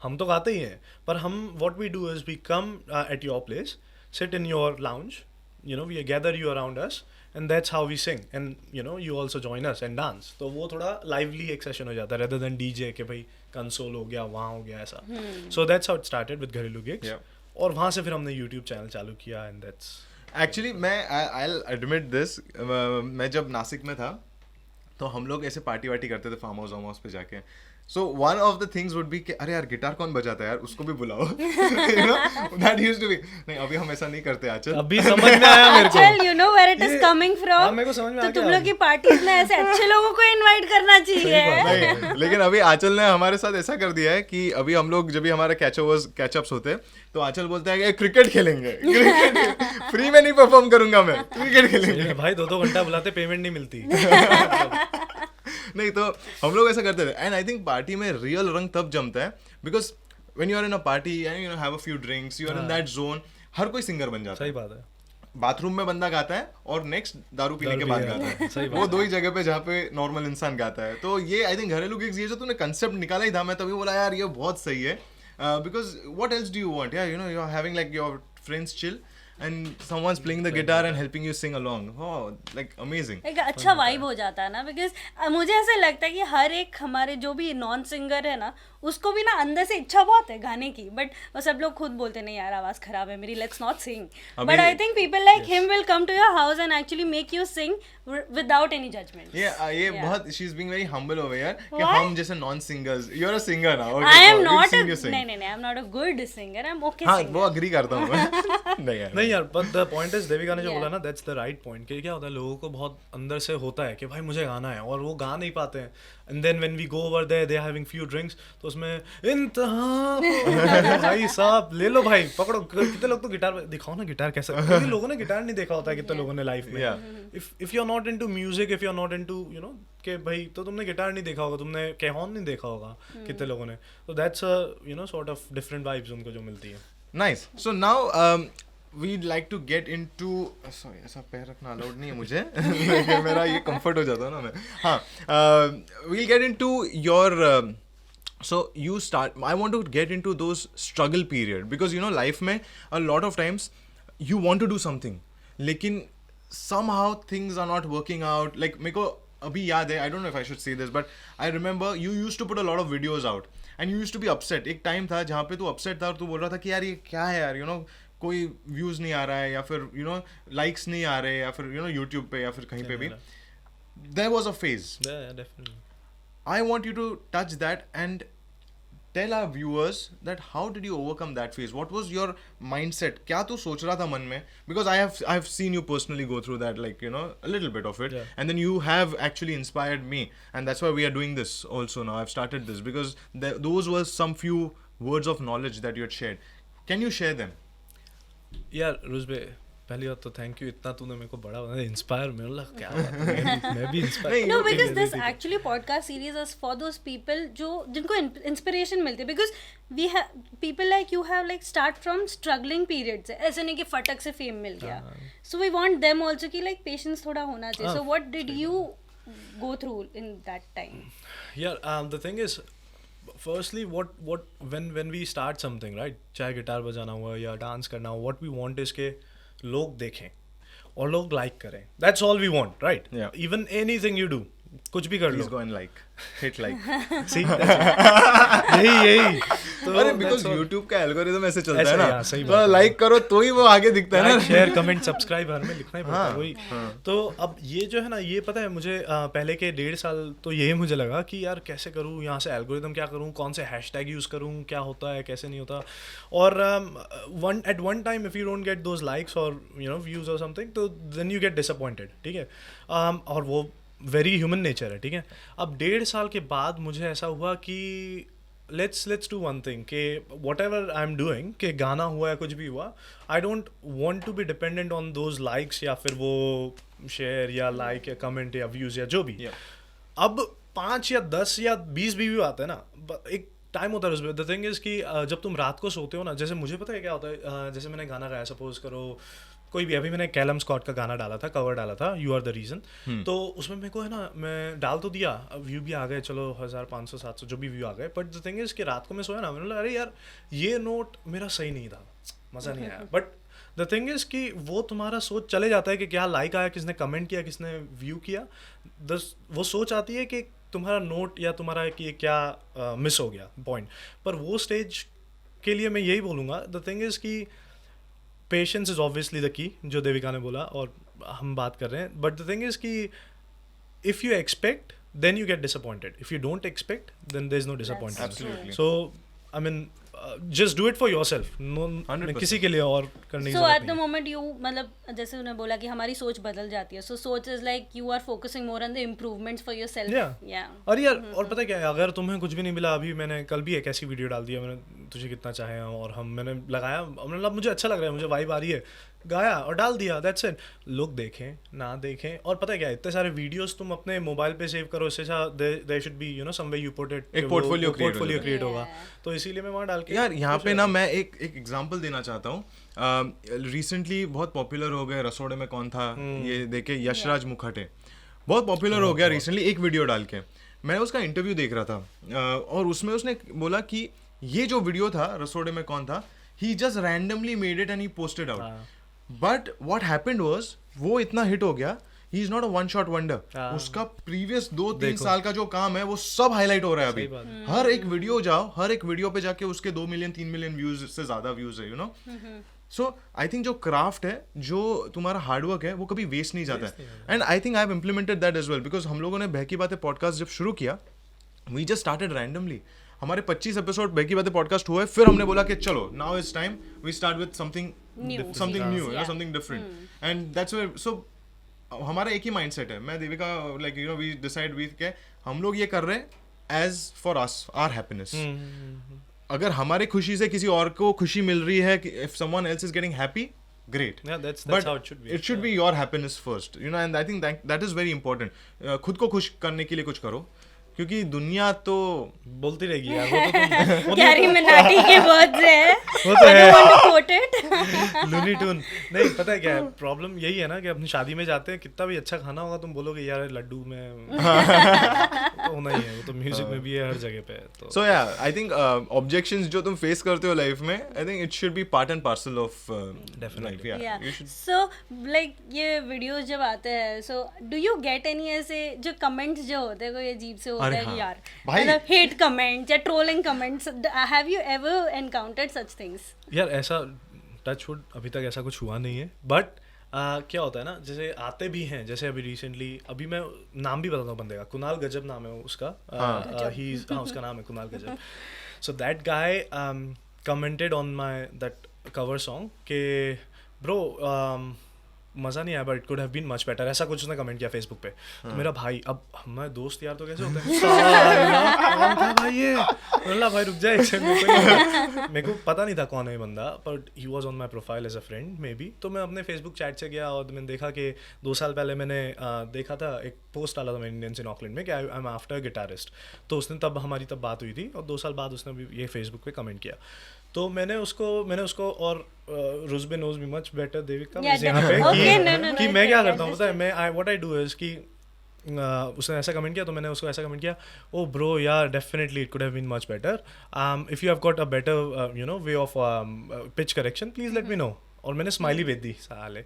हम तो गाते ही हैं, पर हम what we do is we come at your place, sit in your lounge, you know we gather you around us and that's how we sing and you know you also join us and dance. तो वो थोड़ा lively एक session हो जाता है rather than DJ के भाई console हो गया वहाँ हो गया ऐसा. So that's how it started with घरेलू गिग्स. और वहाँ से फिर हमने यूट्यूब चैनल चालू किया एंड दैट्स एक्चुअली मैं आई एडमिट दिस, मैं जब नासिक में था तो हम लोग ऐसे पार्टी वार्टी करते थे फार्म हाउस पे जाके. So one of the things would be कि अरे यार गिटार कौन बजाता है यार, उसको भी बुलाओ. You know that used to be. नहीं अभी हम ऐसा नहीं करते आचल. अभी समझ में आया मेरे को. आचल, you know where it is coming from. हाँ, मेरे को समझ में आ तो गया. तुम लोग की पार्टीज में ऐसे अच्छे लोगों को इनवाइट करना चाहिए. नहीं लेकिन अभी आंचल ने हमारे साथ ऐसा कर दिया है कि अभी हम लोग जब भी हमारे कैचअप्स होते हैं तो आंचल बोलता है कि क्रिकेट खेलेंगे. क्रिकेट फ्री में नहीं परफॉर्म करूंगा मैं, क्रिकेट खेलेंगे. भाई 2-2 घंटा बुलाते, पेमेंट नहीं मिलती. नहीं तो हम लोग ऐसा करते थे. एंड आई थिंक पार्टी में रियल रंग तब जमता है because when you are in a party and you have a few drinks, you are in that zone, हर कोई सिंगर बन जाता है. सही बात है. बाथरूम में बंदा गाता है और नेक्स्ट दारू पीने के बाद गाता है. सही वो दो ही जगह पे जहाँ पे नॉर्मल इंसान गाता है. तो ये आई थिंक घरेलू गिग्स, ये जो तूने कंसेप्ट निकाला ही था, मैं तभी बोला यार ये बहुत सही है. Because what else do you want, या you know you are having like your friends chill and someone's playing the guitar and helping you sing along. Oh, like amazing. एक अच्छा वाइब हो जाता है ना. बिकॉज मुझे ऐसा लगता है कि हर एक हमारे जो भी नॉन सिंगर है ना, उसको भी ना अंदर से इच्छा बहुत है गाने की, बट वो सब लोग खुद बोलते नहीं यार आवाज खराब है मेरी, let's not sing. But I think people like him will come to your house and actually make you sing without any judgement. ये बहुत she is being very humble over here कि हम जैसे non singers, you are a singer now. I am not नहीं I am not a good singer, I am okay हां singer. वो agree करता हूं मैं. नहीं यार but the point is, Devika ने जो बोला ना दैट्स द राइट पॉइंट. कि क्या होता है लोगों को बहुत अंदर से होता है कि भाई मुझे गाना है, और वो गा नहीं पाते हैं. And then when we go over there they are having few drinks, तो उसमें इंतहा भाई साहब ले लो भाई, पकड़ो. कितने लोग तो गिटार दिखाओ ना, गिटार कैसा. क्योंकि लोगों ने गिटार नहीं देखा होता है कितने लोगों ने लाइफ में. If you are not into music, if you are not into you know कि भाई, तो तुमने गिटार नहीं देखा होगा, तुमने कैहॉन नहीं देखा होगा कितने लोगों ने. तो that's you know sort of different vibes उनको जो मिलती है. Nice. So now we'd like to get into sorry ऐसा पैर रखना अलाउड नहीं है मुझे. लेकिन मेरा ये कंफर्ट हो जाता है ना मैं. हाँ, we'll get into your so you start, I want to get into those struggle period because you know life में a lot of times you want to do something लेकिन somehow things are not working out. Like मेरे को अभी याद है, I don't know if I should say this but I remember you used to put a lot of videos out and you used to be upset. एक time था जहाँ पे तू upset था और तू बोल रहा था कि यार ये क्या है यार, you know कोई व्यूज नहीं आ रहा है या फिर यू नो लाइक्स नहीं आ रहे या फिर यू नो यूट्यूब पे या फिर कहीं पे भी. There was a phase. I want you to touch that and tell our viewers that how did you overcome that phase. What was your mindset, क्या तू सोच रहा था मन में. Because I have seen you personally go through that, like you know a little bit of it, and then you have actually inspired me and that's why we are doing this also now. I have started this because those were some few words of knowledge that you had shared. Can you share them? यार रुजबे, पहली बात तो thank you, इतना तूने मेरे को बड़ा बना इंस्पायर. मेरे लगा क्या मैं भी inspire. No, because this actually podcast series is for those people जो जिनको इंस्पिरेशन मिलती है. Because we have people like you have like start from struggling period से, ऐसे नहीं कि फटक से फेम मिल गया. So we want them also कि लाइक पेशेंस थोड़ा होना चाहिए. So what did you go through in that time? Yeah, the thing is, firstly when we start something, right, चाहे गिटार बजाना हुआ या डांस करना हो, what we want is के लोग देखें और लोग लाइक करें. That's all we want, right? Yeah. Even anything you do, कुछ भी कर लो. Please go and like, hit like. See, यही तो अरे बिकॉज यूट्यूब का एल्गोरिदम ऐसे चलता है ना, सही तो लाइक करो तो ही वो आगे दिखता है ना. शेयर कमेंट सब्सक्राइब हर में लिखना ही पड़ता है वही. तो अब ये जो है ना, ये पता है मुझे पहले के 1.5 साल तो यही मुझे लगा कि यार कैसे करूँ यहाँ से एल्गोरिदम, क्या करूँ, कौन से हैशटैग यूज़ करूँ, क्या होता है कैसे नहीं होता. और at one time if you don't get those likes और यू नो व्यूज़ और समथिंग, तो देन यू गेट डिसअपॉइंटेड. ठीक है, और वो वेरी ह्यूमन नेचर है. ठीक है, अब 1.5 साल के बाद मुझे ऐसा हुआ कि लेट्स डू वन थिंग कि whatever I am doing, कि गाना हुआ या कुछ भी हुआ, I don't want to be dependent on those likes या फिर वो शेयर या लाइक या कमेंट या व्यूज़ या जो भी. अब 5 या 10 या 20 भी आते हैं ना, एक टाइम होता है उसमें. द थिंग इज़ कि जब तुम रात को सोते हो ना, जैसे मुझे पता है क्या होता है, जैसे मैंने गाना गाया, सपोज करो कोई भी, अभी मैंने कैलम स्कॉट का गाना डाला था, कवर डाला था, यू आर द रीजन, तो उसमें मेरे को है ना, मैं डाल तो दिया, व्यू भी आ गए, चलो 1500 700 जो भी व्यू आ गए, बट द थिंग इज कि रात को मैं सोया ना, मैंने बोला अरे यार ये नोट मेरा सही नहीं था, मज़ा नहीं आया। बट द थिंग इज कि वो तुम्हारा सोच चले जाता है कि क्या लाइक आया, किसने कमेंट किया, किसने व्यू किया, वो सोच आती है कि तुम्हारा नोट या तुम्हारा कि ये क्या मिस हो गया पॉइंट। पर वो स्टेज के लिए मैं यही बोलूँगा, द थिंग इज़ कि patience is obviously the key, जो देविका ने बोला और हम बात कर रहे हैं, बट द थिंग इज़ कि if you expect then you get disappointed. If you don't expect, then there's no disappointment. Absolutely. So I mean, just do it for yourself. No, 100%. किसी के लिए और करने की So जरूरत at the नहीं है। moment you मतलब जैसे उन्होंने बोला कि हमारी सोच बदल जाती है, so सोच is like you are focusing more on the improvements for yourself. Yeah. और यार और पता क्या है, अगर तुम्हें कुछ भी नहीं मिला, अभी मैंने कल भी एक ऐसी वीडियो डाल दी है, मैंने तुझे कितना चाहे और हम, मैंने लगाया, मतलब मुझे अच्छा लग रहा है, मुझे वाइब आ रही है, गाया और डाल दिया, दैट्स इट। लोग देखें ना देखें, और पता है क्या, इतने सारे वीडियोस तुम अपने मोबाइल पे सेव करो, इससे अच्छा there should be way you put it, एक portfolio create हो जाता क्रिएट होगा, तो इसीलिए मैं वहाँ डाल के यार यहाँ पे ना मैं एक एग्जांपल देना चाहता हूँ। रिसेंटली बहुत पॉपुलर हो गए रसोड़े में कौन था, ये देखे यशराज मुखर्जी, बहुत पॉपुलर हो गया रिसेंटली एक वीडियो डाल के। मैं उसका इंटरव्यू देख रहा था और उसमें उसने बोला कि ये जो वीडियो था रसोड़े में कौन था, he just randomly made it and he posted out, but what happened was वो इतना हिट हो गया, he is not a one shot wonder, उसका प्रीवियस 2-3 साल का जो काम है वो सब हाईलाइट हो रहा है अभी। हर एक वीडियो जाओ, हर एक वीडियो पे जाके उसके 2 मिलियन 3 मिलियन व्यूज से ज्यादा व्यूज है, you know. So I think जो क्राफ्ट है, जो तुम्हारा हार्डवर्क है, वो कभी वेस्ट नहीं जाता है। And I think I have implemented that as well, because हम लोगों ने बहकी बातें पॉडकास्ट जब शुरू किया, वी जस्ट स्टार्टेड रैंडमली। हमारे 25 एपिसोड बहकी बातें पॉडकास्ट हुए, फिर हमने बोला कि चलो now is time we start with something new, something different, and that's where. So हमारा एक ही माइंडसेट है, मैं Devika like you know we decide with के हम लोग ये कर रहे हैं as for us, our happiness. अगर हमारे खुशी से किसी और को खुशी मिल रही है, if someone else is getting happy, great. Yeah, that's But how it should be. It should be your happiness first, you know, and I think that is very important. खुद को खुश करने के लिए कुछ करो, क्योंकि दुनिया तो बोलती रहेगी यार, वो तो तुम कैरी मिनाटी के वर्ड्स है, वो तो I है। don't want to quote it. Looney Toon नहीं, पता है क्या है प्रॉब्लम, यही है ना कि अपनी शादी में जाते हैं, कितना भी अच्छा खाना होगा तुम बोलोगे यार लड्डू में तो होना ही है, वो तो म्यूजिक में भी है, हर जगह पे है। तो so yeah, I think objections जो तुम फेस करते हो लाइफ में, I think it should be part and parcel of Definitely. life. Yeah, Yeah. you should. So like ये वीडियोस जब आते हैं, so do you get any ऐसे जो कमेंट्स जो होते हैं कोई अजीब से होता अरे है कि हाँ, यार भाई। मतलब हेट कमेंट्स या trolling comments, have you ever encountered such things? यार ऐसा टच वुड अभी तक ऐसा कुछ हुआ नहीं है, बट क्या होता है ना, जैसे आते भी हैं, जैसे अभी रिसेंटली, अभी मैं नाम भी बताता हूँ बंदे का, कुणाल गजब नाम है उसका, उसका नाम है Kunal Gajab. So that guy commented on my that cover song के ब्रो मज़ा नहीं आया, but it could have been much better, ऐसा कुछ उसने कमेंट किया फेसबुक पे। तो मेरा भाई, अब हमारे दोस्त यार तो कैसे होते हैं, साला, कौन था भाई ये, अल्लाह भाई रुक जाए एक सेकंड, मेरे को पता नहीं था कौन है ये बंदा, but he was on my profile as a friend maybe. तो मैं अपने फेसबुक चैट से गया और मैंने देखा कि 2 साल पहले मैंने देखा था, एक पोस्ट डाला था मैं इंडियंस इन ऑकलैंड में कि आई एम आफ्टर गिटारिस्ट, तो उसने तब हमारी बात हुई थी, और 2 साल बाद उसने भी ये फेसबुक पे कमेंट किया। तो मैंने उसको और Ruzbeh knows me much better Devika यहाँ पे कि मैं क्या करता हूँ पता है, मैं व्हाट आई डू इज कि उसने ऐसा कमेंट किया तो मैंने उसको ऐसा कमेंट किया, ओ ब्रो यार definitely it could have been much better, if you have got a better you know way of pitch correction please let me know. और मैंने स्माइली भेज दी साले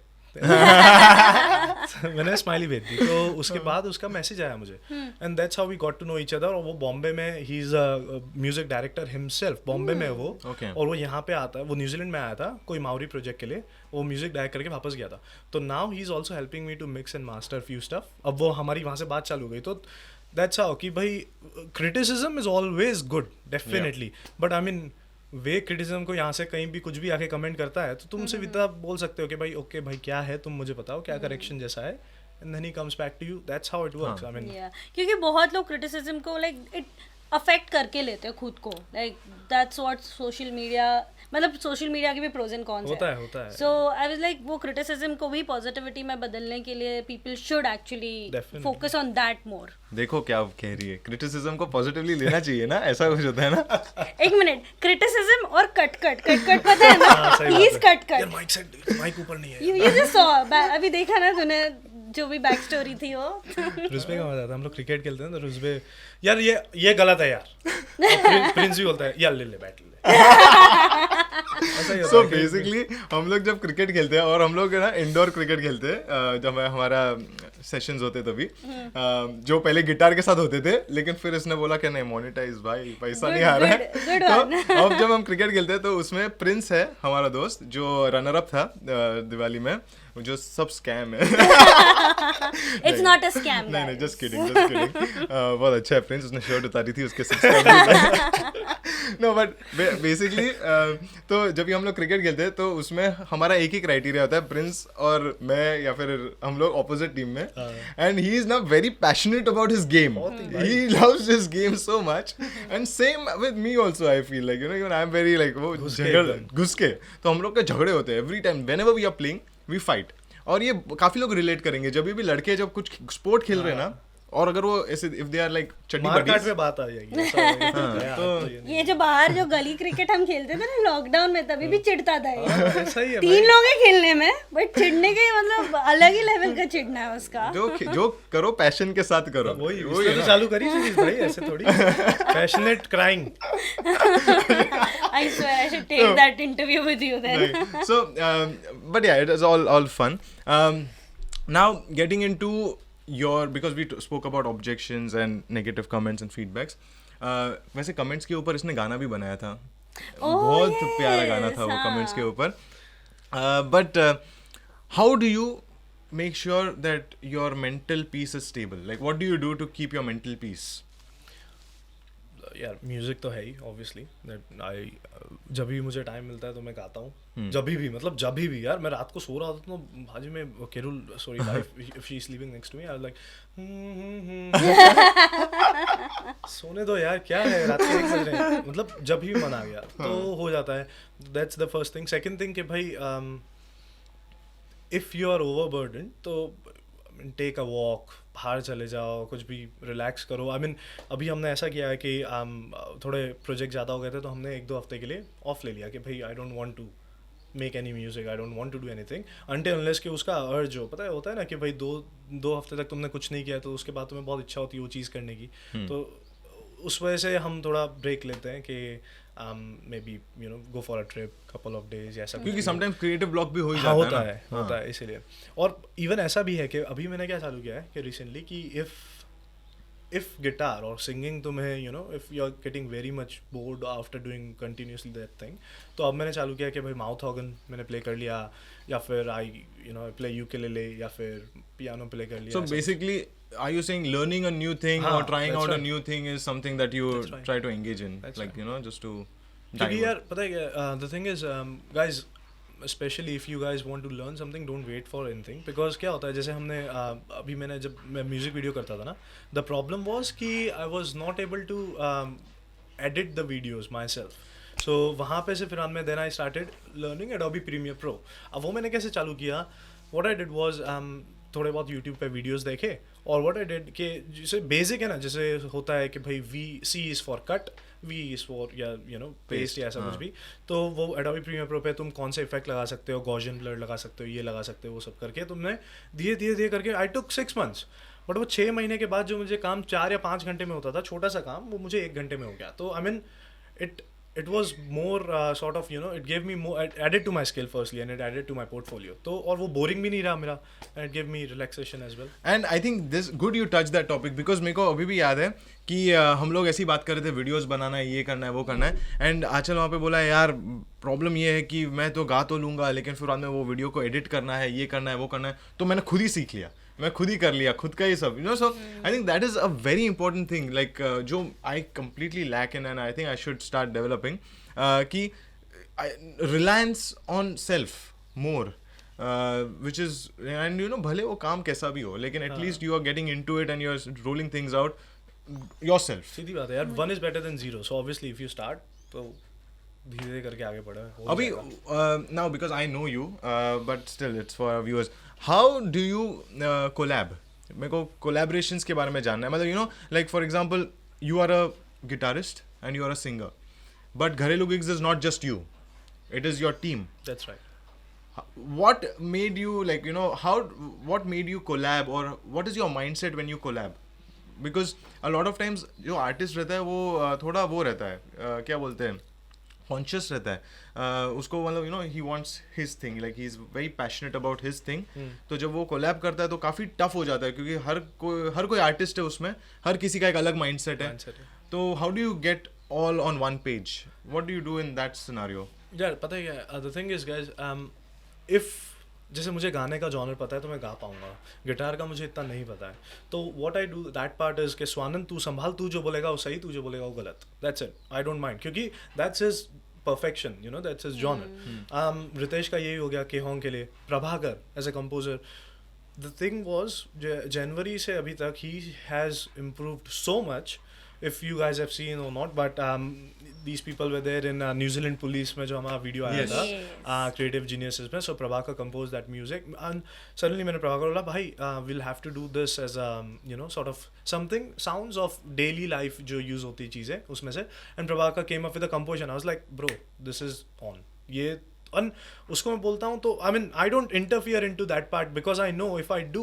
मैंने स्माइली भेज दी, तो उसके बाद उसका मैसेज आया मुझे, and that's how we got to know each other. और वो बॉम्बे में, he is a music director himself, Bombay में वो, और वो यहाँ पे आता है, वो न्यूजीलैंड में आया था कोई माउरी प्रोजेक्ट के लिए, वो म्यूजिक डायरेक्ट करके वापस गया था। तो now he is also helping me to mix and master few stuff. अब वो हमारी वहाँ से बात चालू गई, तो दैट्स हाउ कि भाई criticism is always good definitely, but I mean way criticism को यहाँ से कहीं भी कुछ भी आके कमेंट करता है तो तुम उनसे विदा बोल सकते हो कि भाई ओके भाई क्या है, तुम मुझे बताओ क्या करेक्शन जैसा है, and then he comes back to you, that's how it works. I mean क्योंकि बहुत लोग क्रिटिसिज्म को लाइक इट अफेक्ट करके लेते हैं खुद को, like that's what social media, मतलब सोशल मीडिया के भी प्रोज एंड कॉन्स होता है सो आई वाज लाइक वो क्रिटिसिज्म को भी पॉजिटिविटी में बदलने के लिए people should actually focus on that more. देखो क्या कह रही है, क्रिटिसिज्म को पॉजिटिवली लेना चाहिए ना, ऐसा कुछ होता है ना. एक मिनट, क्रिटिसिज्म और कट पता है ना, प्लीज कट यार माइक ऊपर नहीं है. you just saw अभी देखा ना तूने जो भी बैक स्टोरी थी वो. रुस्बे का मजा आता, हम लोग क्रिकेट खेलते हैं तो रुस्बे यार ये गलत है यार. प्रिंस भी बोलता है यार ले बैट ले. सो बेसिकली हम लोग जब क्रिकेट खेलते हैं, और हम लोग ना इंडोर क्रिकेट खेलते हैं, जब हमारा सेशंस होते तभी, जो पहले गिटार के साथ होते थे, लेकिन फिर इसने बोला कि नहीं मोनेटाइज भाई, पैसा नहीं आ रहा है. तो अब जब हम क्रिकेट खेलते हैं तो उसमें प्रिंस है हमारा दोस्त जो रनर अप था दिवाली में, जो सब स्कैम है. It's not a scam. नहीं जस्ट किडिंग. बहुत अच्छा है प्रिंस, उसने शर्ट उतारी थी उसके सिक्स. नो बट बेसिकली तो जब भी हम लोग क्रिकेट खेलते हैं तो उसमें हमारा एक ही क्राइटेरिया होता है, प्रिंस और मैं या फिर हम लोग ऑपोजिट टीम में, and he is not very passionate about his game. He loves his game so much, and same with me also. I feel like even I am very like वो घुस के तो हम लोग के झगड़े होते हैं every time whenever we are playing we fight. और ये काफी लोग रिलेट करेंगे, जब भी लड़के जब कुछ स्पोर्ट खेल रहे हैं ना, और अगर वो ऐसे इफ दे आर लाइक चड्डी बडीज पे बात आ जाएगी. तो ये जो बाहर जो गली क्रिकेट हम खेलते थे ना लॉकडाउन में, तभी भी चिढ़ता था ये. सही है. 3 लोग हैं खेलने में, बट चिढ़ने के मतलब अलग ही लेवल का चिढ़ना है उसका. जो करो पैशन के साथ करो. वही चालू करी सीरीज भाई, ऐसे थोड़ी passionate crying. I swear I should take that interview with you then. Right. So, but yeah, it is all fun. Now getting into because we spoke about objections and negative comments and feedbacks. वैसे comments के ऊपर इसने गाना भी बनाया था. बहुत प्यारा गाना था वो comments के ऊपर. But how do you make sure that your mental peace is stable? Like, what do you do to keep your mental peace? यार म्यूजिक तो है ही ऑब्वियसली, दैट आई जब भी मुझे टाइम मिलता है तो मैं गाता हूँ. जब भी यार मैं रात को सो रहा होता हूँ तो भाजी में केरुल sorry wife if she is sleeping next to me I like सोने दो यार, क्या है रात के 1 बज रहे हैं. मतलब जब भी मन आ गया तो हो जाता है. That's the first thing. Second thing कि भाई इफ यू आर ओवरबर्डन तो टेक अ वॉक, बाहर चले जाओ, कुछ भी रिलैक्स करो. आई मीन अभी हमने ऐसा किया है कि थोड़े प्रोजेक्ट ज़्यादा हो गए थे तो हमने 1-2 हफ्ते के लिए ऑफ ले लिया कि भाई I don't want to make any music, I don't want to do anything until unless कि उसका अर्ज जो पता है होता है ना कि भाई 2 हफ्ते तक तुमने कुछ नहीं किया तो उसके बाद तुम्हें बहुत इच्छा होती है वो चीज़ करने की. तो उस वजह से हम थोड़ा ब्रेक लेते हैं कि maybe you know go for a trip couple of days ऐसा. क्योंकि sometimes creative block भी हो ही जाता है. होता है इसीलिए. और इवन ऐसा भी है कि अभी मैंने क्या चालू किया है कि रिसेंटली कि if गिटार और सिंगिंग तुम्हें you know if you are getting very much bored after doing continuously that thing, तो अब मैंने चालू किया कि भाई माउथ ऑर्गन मैंने प्ले कर लिया, या फिर I play ukulele या फिर पियानो प्ले कर लिया. So basically are you saying learning a new thing or trying out a new thing is something that you try to engage in, like you know just to क्योंकि यार पता है क्या the thing is guys especially if you guys want to learn something don't wait for anything, because क्या होता है जैसे हमने अभी मैंने जब मैं म्यूजिक वीडियो करता था ना, the problem was कि I was not able to edit the videos myself. So वहाँ पे से फिर मैं then I started learning Adobe Premiere Pro. अब वो मैंने कैसे चालू किया, what I did was थोड़े बहुत YouTube पे वीडियोस देखे, और what I did कि जैसे बेसिक है ना, जैसे होता है कि भाई C is for cut, V is for या you know paste या ऐसा कुछ भी, तो वो Adobe Premiere Pro पे तुम कौन से इफेक्ट लगा सकते हो, Gaussian blur लगा सकते हो, ये लगा सकते हो, वो सब करके तुमने धीरे करके I took 6 months. बट वो 6 महीने के बाद जो मुझे काम 4 या 5 घंटे में होता था, छोटा सा काम, वो मुझे 1 घंटे में हो गया. तो I mean it was more sort of you know it gave me more, it added to my skill firstly and it added to my portfolio. तो और वो boring भी नहीं रहा मेरा, and it gave me relaxation as well. And I think this good you touched that topic because मेरे को अभी भी याद है कि हम लोग ऐसी बात कर रहे थे वीडियोस बनाना है, ये करना है, वो करना है, एंड आंचल वहाँ पे बोला यार प्रॉब्लम ये है कि मैं तो गा तो लूँगा लेकिन फिर बाद में वो वीडियो को एडिट करना है, ये करना है, वो करना है. तो मैंने खुद ही सीख लिया, मैं खुद ही कर लिया, खुद का ही सब, you know. So I think that is a very important thing, like जो I completely lack in and I think I should start developing, कि reliance on self more, which is, and you know भले वो काम कैसा भी हो लेकिन at least you are getting into it and you are rolling things out. yourself. सीधी बात है यार, 1 is better than 0. So obviously if you start तो धीरे धीरे करके आगे बढ़े, हो Abhi, जाएगा. now because I know you, but still it's for our viewers. How do you collab? मेरे को collaborations के बारे में जानना है. मतलब you know, like for example, you are a guitarist and you are a singer, but Gharelu Gigs is not just you. It is your team. That's right. What made you like, you know, what made you collab, or what is your mindset when you collab? Because a lot of times जो artist रहता है वो थोड़ा वो रहता है, क्या बोलते हैं, conscious रहता है, उसको मतलब you know he wants his thing, like he is very passionate about his thing. तो जब वो collab करता है तो काफ़ी tough हो जाता है, क्योंकि हर कोई artist है उसमें, हर किसी का एक अलग mindset है. तो how do you get all on one page? What do you do in that scenario? यार पता है क्या, the thing is guys, if जैसे मुझे गाने का जॉनर पता है तो मैं गा पाऊंगा, गिटार का मुझे इतना नहीं पता है, तो what I do that part is के स्वानंद तू संभाल, तू जो बोलेगा वो सही, तू जो बोलेगा वो गलत. That's it, I don't mind, क्योंकि that's his perfection, you know, that's his genre. Ritesh का यही हो गया केहोंग के लिए. Prabhakar as a composer, the thing was जनवरी से अभी तक he has improved so much. If you guys have seen or not, but these people were there in New Zealand Police में जो हमारा वीडियो आया था Creative Geniuses में. So Prabhakar composed that music and suddenly मैंने प्रभाकर बोला भाई we'll have to do this as a you know sort of something sounds of daily life जो use होती चीज़ें उसमें से. And Prabhakar came up with a composition. I was like bro this is on. ये उसको मैं बोलता हूँ तो I mean I don't interfere into that part because I know if I do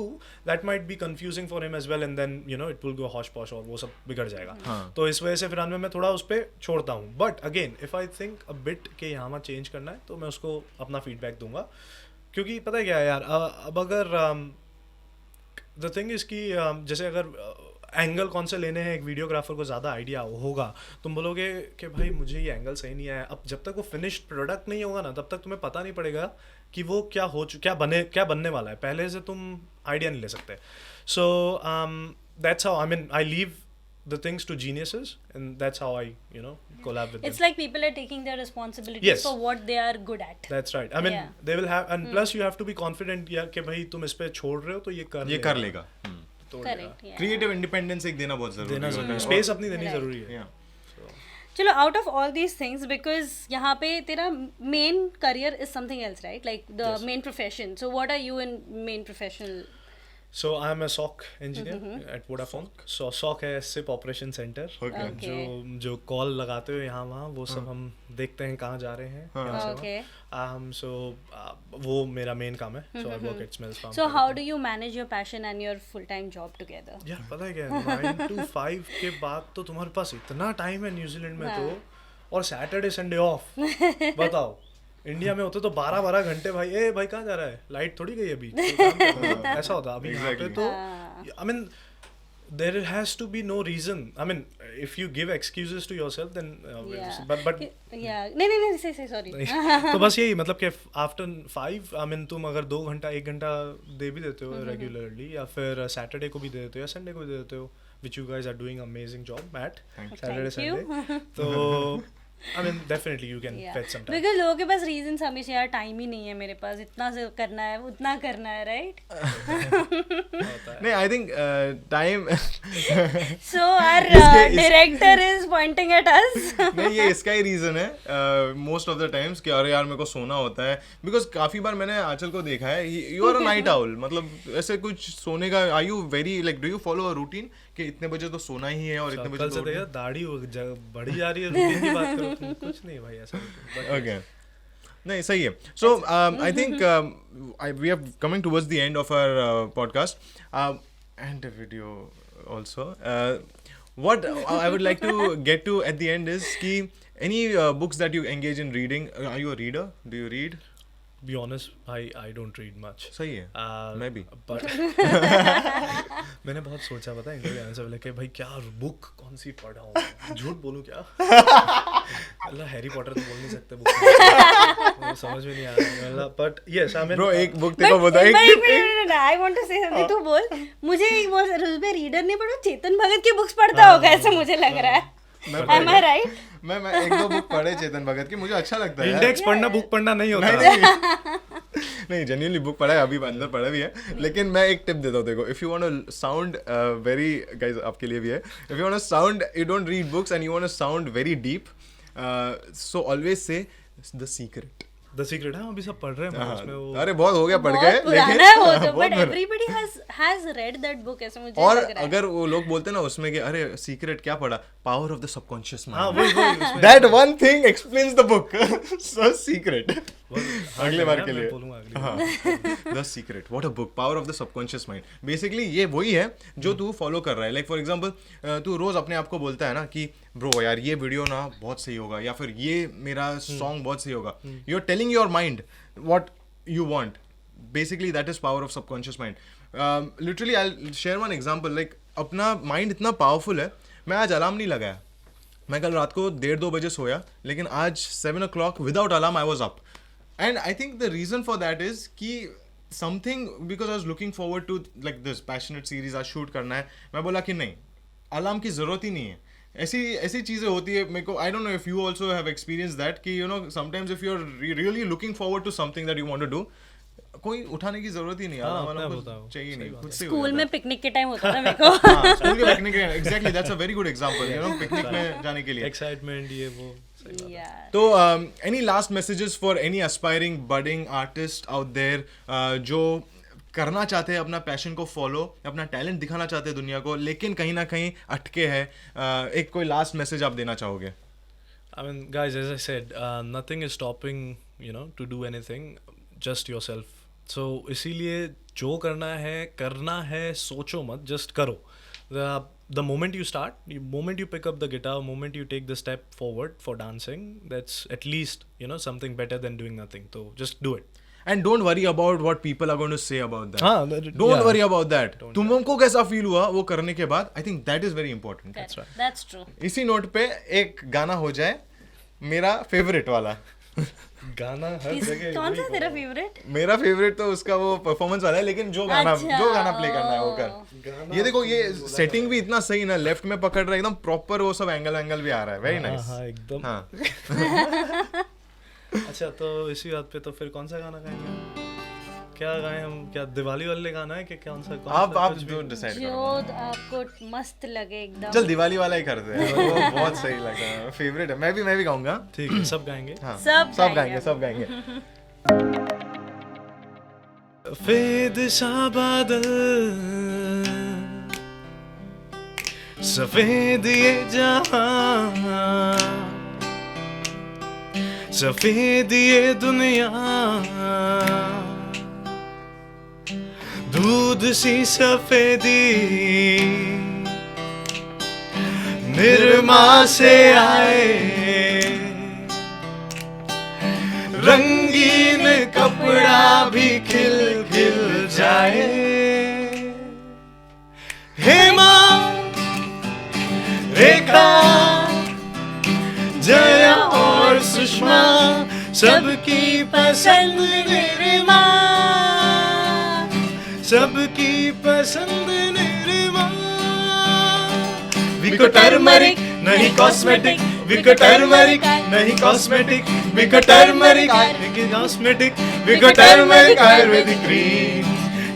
that might be confusing for him as well and then you know it will go hosh posh और वो सब बिगड़ जाएगा. तो इस वजह से फिर मैं थोड़ा उस पर छोड़ता हूँ. But again if I think a bit के यहाँ वहाँ चेंज करना है तो मैं उसको अपना फीडबैक दूंगा, क्योंकि पता है क्या है यार, अब अगर द थिंग इज कि जैसे अगर एंगल कौन से लेने हैं, एक वीडियोग्राफर को ज़्यादा आइडिया होगा, तुम बोलोगे कि भाई मुझे ये एंगल सही नहीं आया. अब जब तक वो फिनिश्ड प्रोडक्ट नहीं होगा ना तब तक तुम्हें पता नहीं पड़ेगा कि वो क्या क्या बनने वाला है. पहले से तुम आइडिया नहीं ले सकते. So that's how I mean I leave the things to geniuses and that's how I you know collab with it's them. like people are taking their responsibilities Yes. for what they are good at. That's right. I mean they will have and plus you have to be confident यार कि भाई तुम इस पे छोड़ रहे हो तो ये कर लेगा. Correct, yeah. Creative independence एक देना बहुत जरूरी है. स्पेस अपनी देनी जरूरी है. Yeah. चलो out of all these things, because यहाँ पे तेरा main career is something else right, like the main profession. So what are you in main professional? So I'm a SOC engineer at Vodafone. So SOC है SIP Operation Center. जो call लगाते हो यहाँ वहाँ वो सब हम देखते हैं कहाँ जा रहे हैं. So वो मेरा मेन काम है. So I work at Smells Farm. So how do you manage your passion and your full-time job together? यार पता है क्या 9 to 5 के बाद तो तुम्हारे पास इतना टाइम है न्यूजीलैंड में तो, और सैटरडे संडे ऑफ. बताओ इंडिया में होते तो 12 घंटे भाई भाई कहाँ जा रहा है, लाइट थोड़ी गई अभी, ऐसा होता. अभी यहाँ पे तो I mean there has to be no reason. I mean if you give excuses to yourself then but नहीं सही सॉरी. तो बस यही मतलब कि आफ्टर 5 आई मीन तुम अगर 2 घंटा 1 घंटा दे भी देते हो रेगुलरली, या फिर सैटरडे को भी दे देते हो या संडे को भी दे देते हो, which you guys are doing amazing job at Saturday Sunday. तो I mean definitely you can fetch some time. Because लोगों के पास reasons हमेशा यार टाइम ही नहीं है मेरे पास, इतना से करना है उतना करना है, राइट? नहीं I think time. So our director is pointing at us. नहीं ये इसका ही रीजन है most of the times कि अरे यार मेरे को सोना होता है, because काफी बार मैंने आंचल को देखा है, you are a night owl. मतलब ऐसे कुछ सोने का are you very like do you follow a routine कि इतने बजे तो सोना ही है और इतने बजे तो देखा दाढ़ी बढ़ी जा रही है, रूटीन की बात करो तुम, कुछ नहीं भाई ऐसा. ओके नहीं सही है. So I think we are coming towards the end of our podcast and the video also. What I would like to get to at the end is कि any books that you engage in reading. Are you a reader? Do you read? Be honest, I don't read much. सही है. मैं भी. But मैंने बहुत सोचा पता है इंटरव्यू आने से पहले कि भाई क्या बुक कौन सी पढ़ा हूँ, झूठ बोलूँ क्या. अल्लाह हैरी पॉटर तो बोल नहीं सकते बुक में, समझ में नहीं आ रहा. But yes I mean bro एक बुक तेरे को बता. एक I want to say something. तू बोल. मुझे एक बोल उसमें रीडर नहीं पढ़ो, चेतन भगत की बुक्स पढ़ता होगा ऐसा मुझे लग रहा है. Am I right? मैं 1-2 बुक पढ़े चेतन भगत की, मुझे अच्छा लगता है. इंडेक्स पढ़ना बुक पढ़ना नहीं होता. नहीं जेन्युइनली बुक पढ़ा है, अभी अंदर पढ़ा भी है, लेकिन मैं एक टिप देता हूँ देखो, if you want to sound very guys, आपके लिए भी है, if you want to sound, you don't read books and you want to sound very deep, so always say the secret. The secret, हाँ अभी सब पढ़ रहे हैं उसमें वो। अरे बहुत हो गया पढ़ बहुत गए, पुराना है वो तो, बहुत बट पुराना। Everybody has read that book, ऐसे मुझे और लग रहा है। अगर वो लोग बोलते हैं ना उसमें कि अरे सीक्रेट क्या पढ़ा, पावर ऑफ द सबकॉन्शियस हाँ माइंड, वही उसमें that one thing explains the book, so secret. हाँ, अगले बार के मैं लिए बोलूंगा अगली बार। हाँ, the secret, what a book, power of the subconscious mind. Basically ये वही है जो तू फॉलो कर रहा है। लाइक फॉर एग्जांपल तू रोज अपने आप को बोलता है ना कि ब्रो यार ये वीडियो ना बहुत सही होगा, या फिर ये मेरा सॉन्ग बहुत सही होगा, you are telling your mind what you want, basically that is power of subconscious mind. Literally I will share one example, like अपना माइंड इतना पावरफुल है, मैं आज अलार्म नहीं लगाया, मैं कल रात को 1:30-2 बजे सोया, लेकिन आज 7 o'clock without alarm I was up. And I think the reason for that is कि something, because I was looking forward to like this passionate series, आज शूट करना है, मैं बोला कि नहीं अलार्म की जरूरत ही नहीं है। ऐसी चीज़ें होती है मेरे को, I don't know if you also have experience that कि you know sometimes if you are really looking forward to something that you want to do, कोई उठाने की जरूरत ही नहीं है, हाँ, अलार्म अपने वाला होता है वो, कुछ चाहिए सही नहीं, बात खुद से हो स्कूल जाता में है। पिकनिक के टाइम होता था मेरे को। हाँ, स्कूल के picnic exactly, that's a very good example, you know picnic में जाने के लिए। एक्साइटमेंट ये वो, सही बात है। Yeah. तो any last messages for any aspiring budding artist out there जो करना चाहते हैं अपना पैशन को फॉलो, अपना टैलेंट दिखाना चाहते हैं दुनिया को, लेकिन कहीं ना कहीं अटके हैं, एक कोई लास्ट मैसेज आप देना चाहोगे? I mean, guys, as I said, nothing is stopping, you know, to do anything, just yourself. So इसीलिए जो करना है, सोचो मत, just करो. The moment you start, the moment you pick up the guitar, moment you take the step forward for dancing, that's at least, you know, something better than doing nothing. So just do it. And don't worry about what people are going to say about that, हाँ, don't yeah. Worry about that. तुमको कैसा feel हुआ वो करने के बाद, I think that is very important. That's true. इसी note पे एक गाना हो जाए मेरा फेवरेट वाला। गाना हर जगह कौन सा तेरा फेवरेट? मेरा फेवरेट तो उसका वो परफॉर्मेंस वाला है, लेकिन जो गाना प्ले करना है वो कर। ये देखो ये सेटिंग भी इतना सही ना, लेफ्ट में पकड़ रहा है एकदम प्रॉपर, वो सब एंगल भी आ रहा है, वेरी नाइस। हाँ एकदम। हाँ अच्छा तो इसी बात पे तो फिर कौन सा गाना गाएंगे? क्या गाएं हम? क्या दिवाली वाले गाना है कि कौन सा? आप जो डिसाइड जो करो, आपको मस्त लगे एकदम। चल दिवाली वाला ही करते हैं, वो बहुत सही लगा, फेवरेट है। मैं भी गाऊंगा। ठीक है, सब गाएंगे। हाँ सब सब गाएंगे। सफेद सा बादल, सफेद ये जहां, सफेद ये दुनिया, दूध सी सफेदी निरमा से आए, रंगीन कपड़ा भी खिल खिल जाए। हेमा, रेखा, जया और सुषमा, सबकी पसंद निर्मा, सबकी पसंद निर्मा। विको टर्मरिक नहीं कॉस्मेटिक, विको टर्मरिक नहीं कॉस्मेटिक, विको टर्मरिक नहीं cosmetic, Vicco turmeric Ayurvedic cream.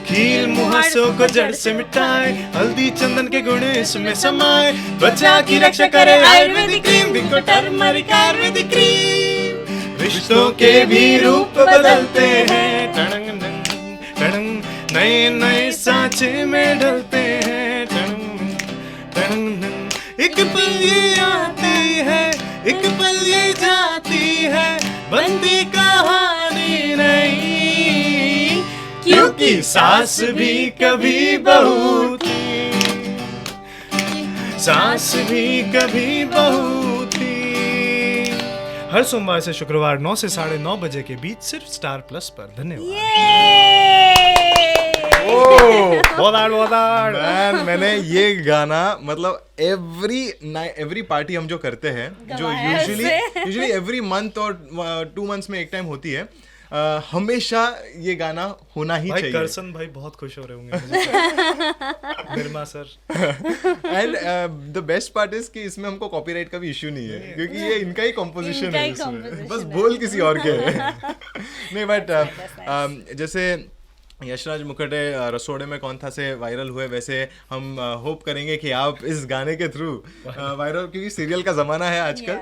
खील मुहासों को जड़ से मिटाए, हल्दी चंदन के गुण इसमें समाए, त्वचा की रक्षा करे Ayurvedic cream, Vicco turmeric Ayurvedic cream. रिश्तों के भी रूप बदलते हैं, टणंग टणंग, नए नए सांचे में ढलते हैं, टणंग टणंग। एक पल ये आती है, एक पल ये जाती है, बंदी कहानी नहीं, क्योंकि सास भी कभी बहू थी, सास भी कभी बहू थी। हर सोमवार से शुक्रवार 9 से 9:30 बजे के बीच सिर्फ स्टार प्लस पर। धन्यवाद। मैन, मैंने ये गाना मतलब एवरी पार्टी हम जो करते हैं, जो यूजुअली एवरी मंथ और 2 months में एक टाइम होती है, हमेशा ये गाना होना ही भाई चाहिए। करसन भाई बहुत खुश हो रहे होंगे मुझे। Nirma sir. And the best part is कि इसमें हमको कॉपीराइट का भी इशू नहीं है क्योंकि ये इनका ही कॉम्पोजिशन इनका है ही इसमें। composition बस है। बोल किसी और के है। नहीं बट जैसे यशराज मुखर्जी रसोड़े में कौन था से वायरल हुए, वैसे हम होप करेंगे कि आप इस गाने के थ्रू वायरल, क्योंकि सीरियल का जमाना है आजकल।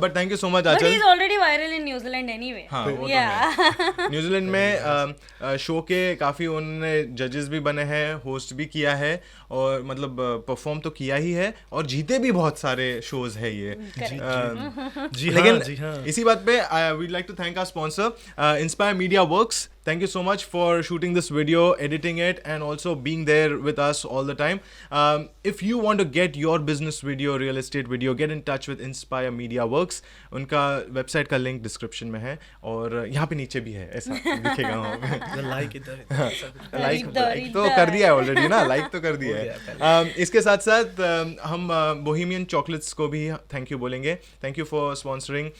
But thank you so much But Aanchal. he's already viral in New Zealand anyway. हाँ वो Yeah. तो है। न्यूजीलैंड में शो के काफ़ी उन्होंने जजेस भी बने हैं, होस्ट भी किया है और मतलब परफॉर्म तो किया ही है और जीते भी बहुत सारे शोज है ये। जी हाँ, लेकिन जी हाँ। इसी बात पे we'd like to thank our sponsor Inspire Media Works. Thank you so much for shooting this video, editing it, and also being there with us all the time. If you want to get your business video, real estate video, get in touch with Inspire Media Works. उनका website का link description में है और यहाँ पे नीचे भी है, ऐसा दिखेगा वहाँ पे। लाइक इधर लाइक इधर। तो कर दिया है ऑलरेडी ना, लाइक तो कर दिया है। इसके साथ साथ हम बोहेमियन चॉकलेट्स को भी थैंक यू बोलेंगे। Thank you for sponsoring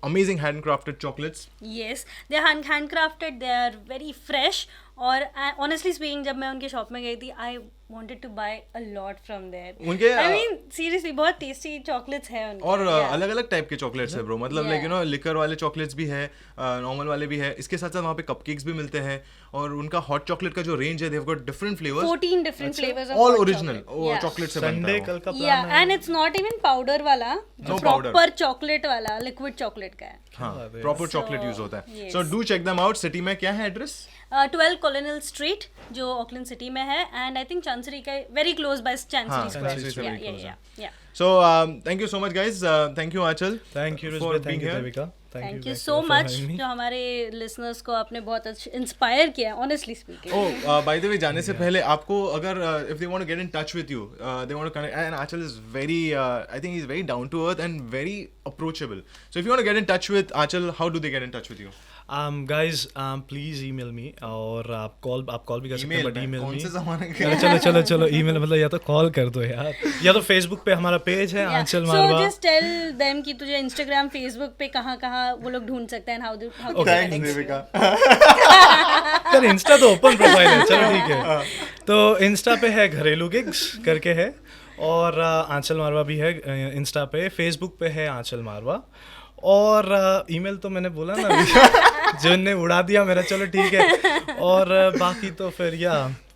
amazing handcrafted chocolates. Yes, they are handcrafted. They are very fresh. और honestly speaking, जब मैं उनके शॉप में गई थी, I wanted to buy a lot from there. उनके I mean seriously बहुत tasty chocolates है उनके। और Yeah. अलग अलग टाइप के चॉकलेट्स है ब्रो, मतलब like Yeah. You know liquor वाले चॉकलेट्स भी है, नॉर्मल वाले भी है। इसके साथ साथ वहाँ पे कपकेक्स भी मिलते हैं और उनका हॉट चॉकलेट का जो रेंज है, they have got different flavours, 14 different flavors of all hot original chocolate. Yeah. Chocolate से बनता संडे है कल वो। का प्लान Yeah, है। and it's not even powder वाला, No proper powder. chocolate वाला, liquid chocolate का है। हाँ बात है। प्रॉपर So, चॉकलेट यूज होता है। yes. So do check them out. City में क्या है एड्रेस? 12 Colonial Street जो ऑकलैंड सिटी में है, एंड आई थिंक चांसरी का वेरी क्लोज बाय हाँ, चांसरी चांसरी से स्क्वायर। very close है। या so thank you so much guys, thank you Aanchal, thank you for Ruzbeh, being thank you here. Devika, thank you so much जो हमारे listeners को आपने बहुत अच्छा इंस्पायर किया, honestly speaking. Oh, by the way, जाने से पहले आपको अगर if they want to get in touch with you, they want to connect, and Achal is very, I think he's very down to earth and very approachable. So if you want to get in touch with Achal, how do they get in touch with you? Guys please email me, और आप call भी कर सकते हैं, but email कौन मी। से जमाने के? चलो ईमेल, मतलब या तो कॉल कर दो यार, या तो फेसबुक पे हमारा पेज है आंचल सो मारवा। जस्ट टेल देम कि तुझे इंस्टाग्राम फेसबुक पे कहाँ वो लोग ढूंढ सकते हैं, हाउ Thanks, देविका। यार इंस्टा तो ओपन प्रोफाइल है, चलो ठीक है। तो इंस्टा पे है घरेलू गिग्स करके है, और आंचल मारवा भी है इंस्टा पे। फेसबुक पे है आंचल मारवा, और ईमेल तो मैंने बोला ना अभी, जो ने उड़ा दिया मेरा, चलो ठीक है। और बाकी तो फिर या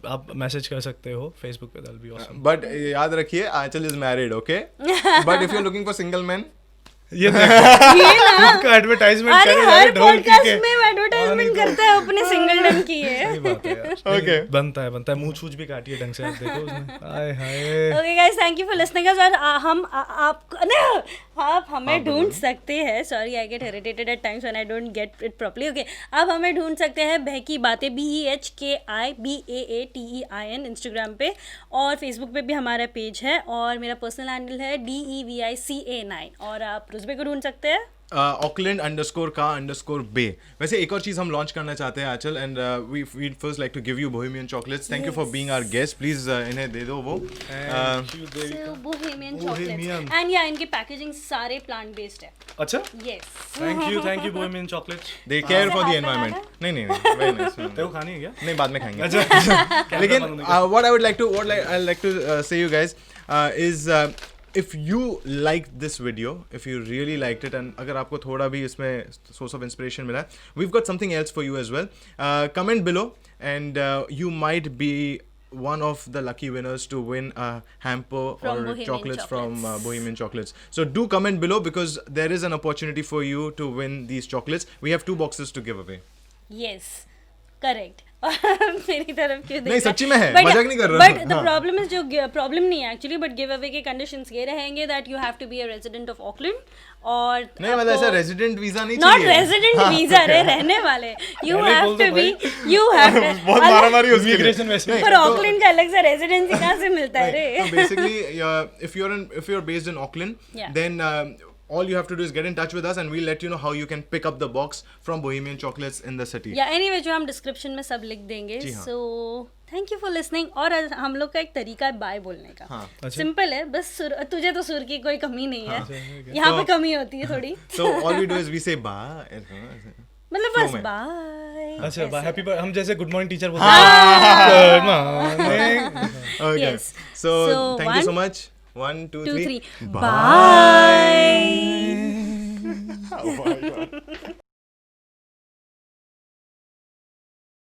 आप मैसेज कर सकते हो फेसबुक पे, दैट बी ऑसम। But याद रखिए आंचल is married, okay? But if you're looking for single men, ये खुद का एडवर्टाइजमेंट अरे करे हर ढोल की पॉडकास्ट के। में एडवर्टाइजमेंट करता है अपने सिंगलडन की है। सही बात है यार। Okay. बनता है मुंह छूछ भी काटिए ढंग से, आप देखो उसने। हाय हाय। Okay guys, thank you for listening us. और आप हमें ढूंढ सकते हैं, sorry I get irritated at times when I don't get it properly. Okay, आप हमें ढूंढ सकते हैं बहकी बातें, BEHKIBAATEIN इंस्टाग्राम पे, और फेसबुक पे भी हमारा पेज है, और मेरा पर्सनल हैंडल है DEVICA9, और आप रुजबे को ढूंढ सकते हैं Auckland_ka_bay। वैसे एक और चीज हम लॉन्च करना चाहते हैं Aanchal, and we first like to give you bohemian chocolates. Thank you for being our guest, please इन्हें दे दो वो। Bohemian Bohemian. चॉकलेट्स, एंड या इनके पैकेजिंग सारे प्लांट बेस्ड है। अच्छा, yes, thank you bohemian chocolates. They care for the हाथ एनवायरनमेंट। लगाना? नहीं, वेरी नाइस। तेरे को खानी है क्या? नहीं, बाद में खाएंगे। अच्छा। लेकिन what I would like to say you guys is if you liked this video, if you really liked it, and अगर आपको थोड़ा भी इसमें source of inspiration मिला, we've got something else for you as well. Comment below, and you might be one of the lucky winners to win a hamper From or Bohemian chocolates from Chocolates. Bohemian Chocolates. So do comment below, because there is an opportunity for you to win these chocolates. We have 2 boxes to give away. Yes, correct. मेरी तरफ क्यों देख नहीं, रहा है? सच्ची में है, But मजाक नहीं कर रहा। बट द हाँ। प्रॉब्लम इज, जो प्रॉब्लम नहीं है एक्चुअली, बट गिव अवे के कंडीशंस ये रहेंगे that you have to be a resident of Auckland, और नहीं, मतलब ऐसा रेजिडेंट वीजा नहीं नॉट चाहिए। रेजिडेंट वीजा रे, रहने वाले। यू पहले हैव बोल दो टू बी, भाई। यू हैव बहुत मारामारी उसके लिए। Immigration वैसे ही। पर ऑकलैंड का अलग सा रेजिडेंसी कहाँ से मिलता है रे? So basically, if you're based in Auckland, Yeah. then all you have to do is get in touch with us, and we'll let you know how you can pick up the box from Bohemian Chocolates in the city. या anyway जो हम description में सब लिख देंगे। जी हाँ। सो thank you for listening. और हम लोग का एक तरीका है बाय बोलने का। हाँ। अच्छा। सिंपल है, बस तुझे तो सुर की कोई कमी नहीं है, हाँ। यहाँ पे तो- कमी होती है थोड़ी। So all we do is we say bye. मतलब flow बस में। बाय अच्छा हैप्पी बर्थडे हम जैसे गुड मॉर्निंग टीचर बोलते हैं good morning Okay. Yes. So, So, thank you so one, much. 1, 2, 3. 2 3 bye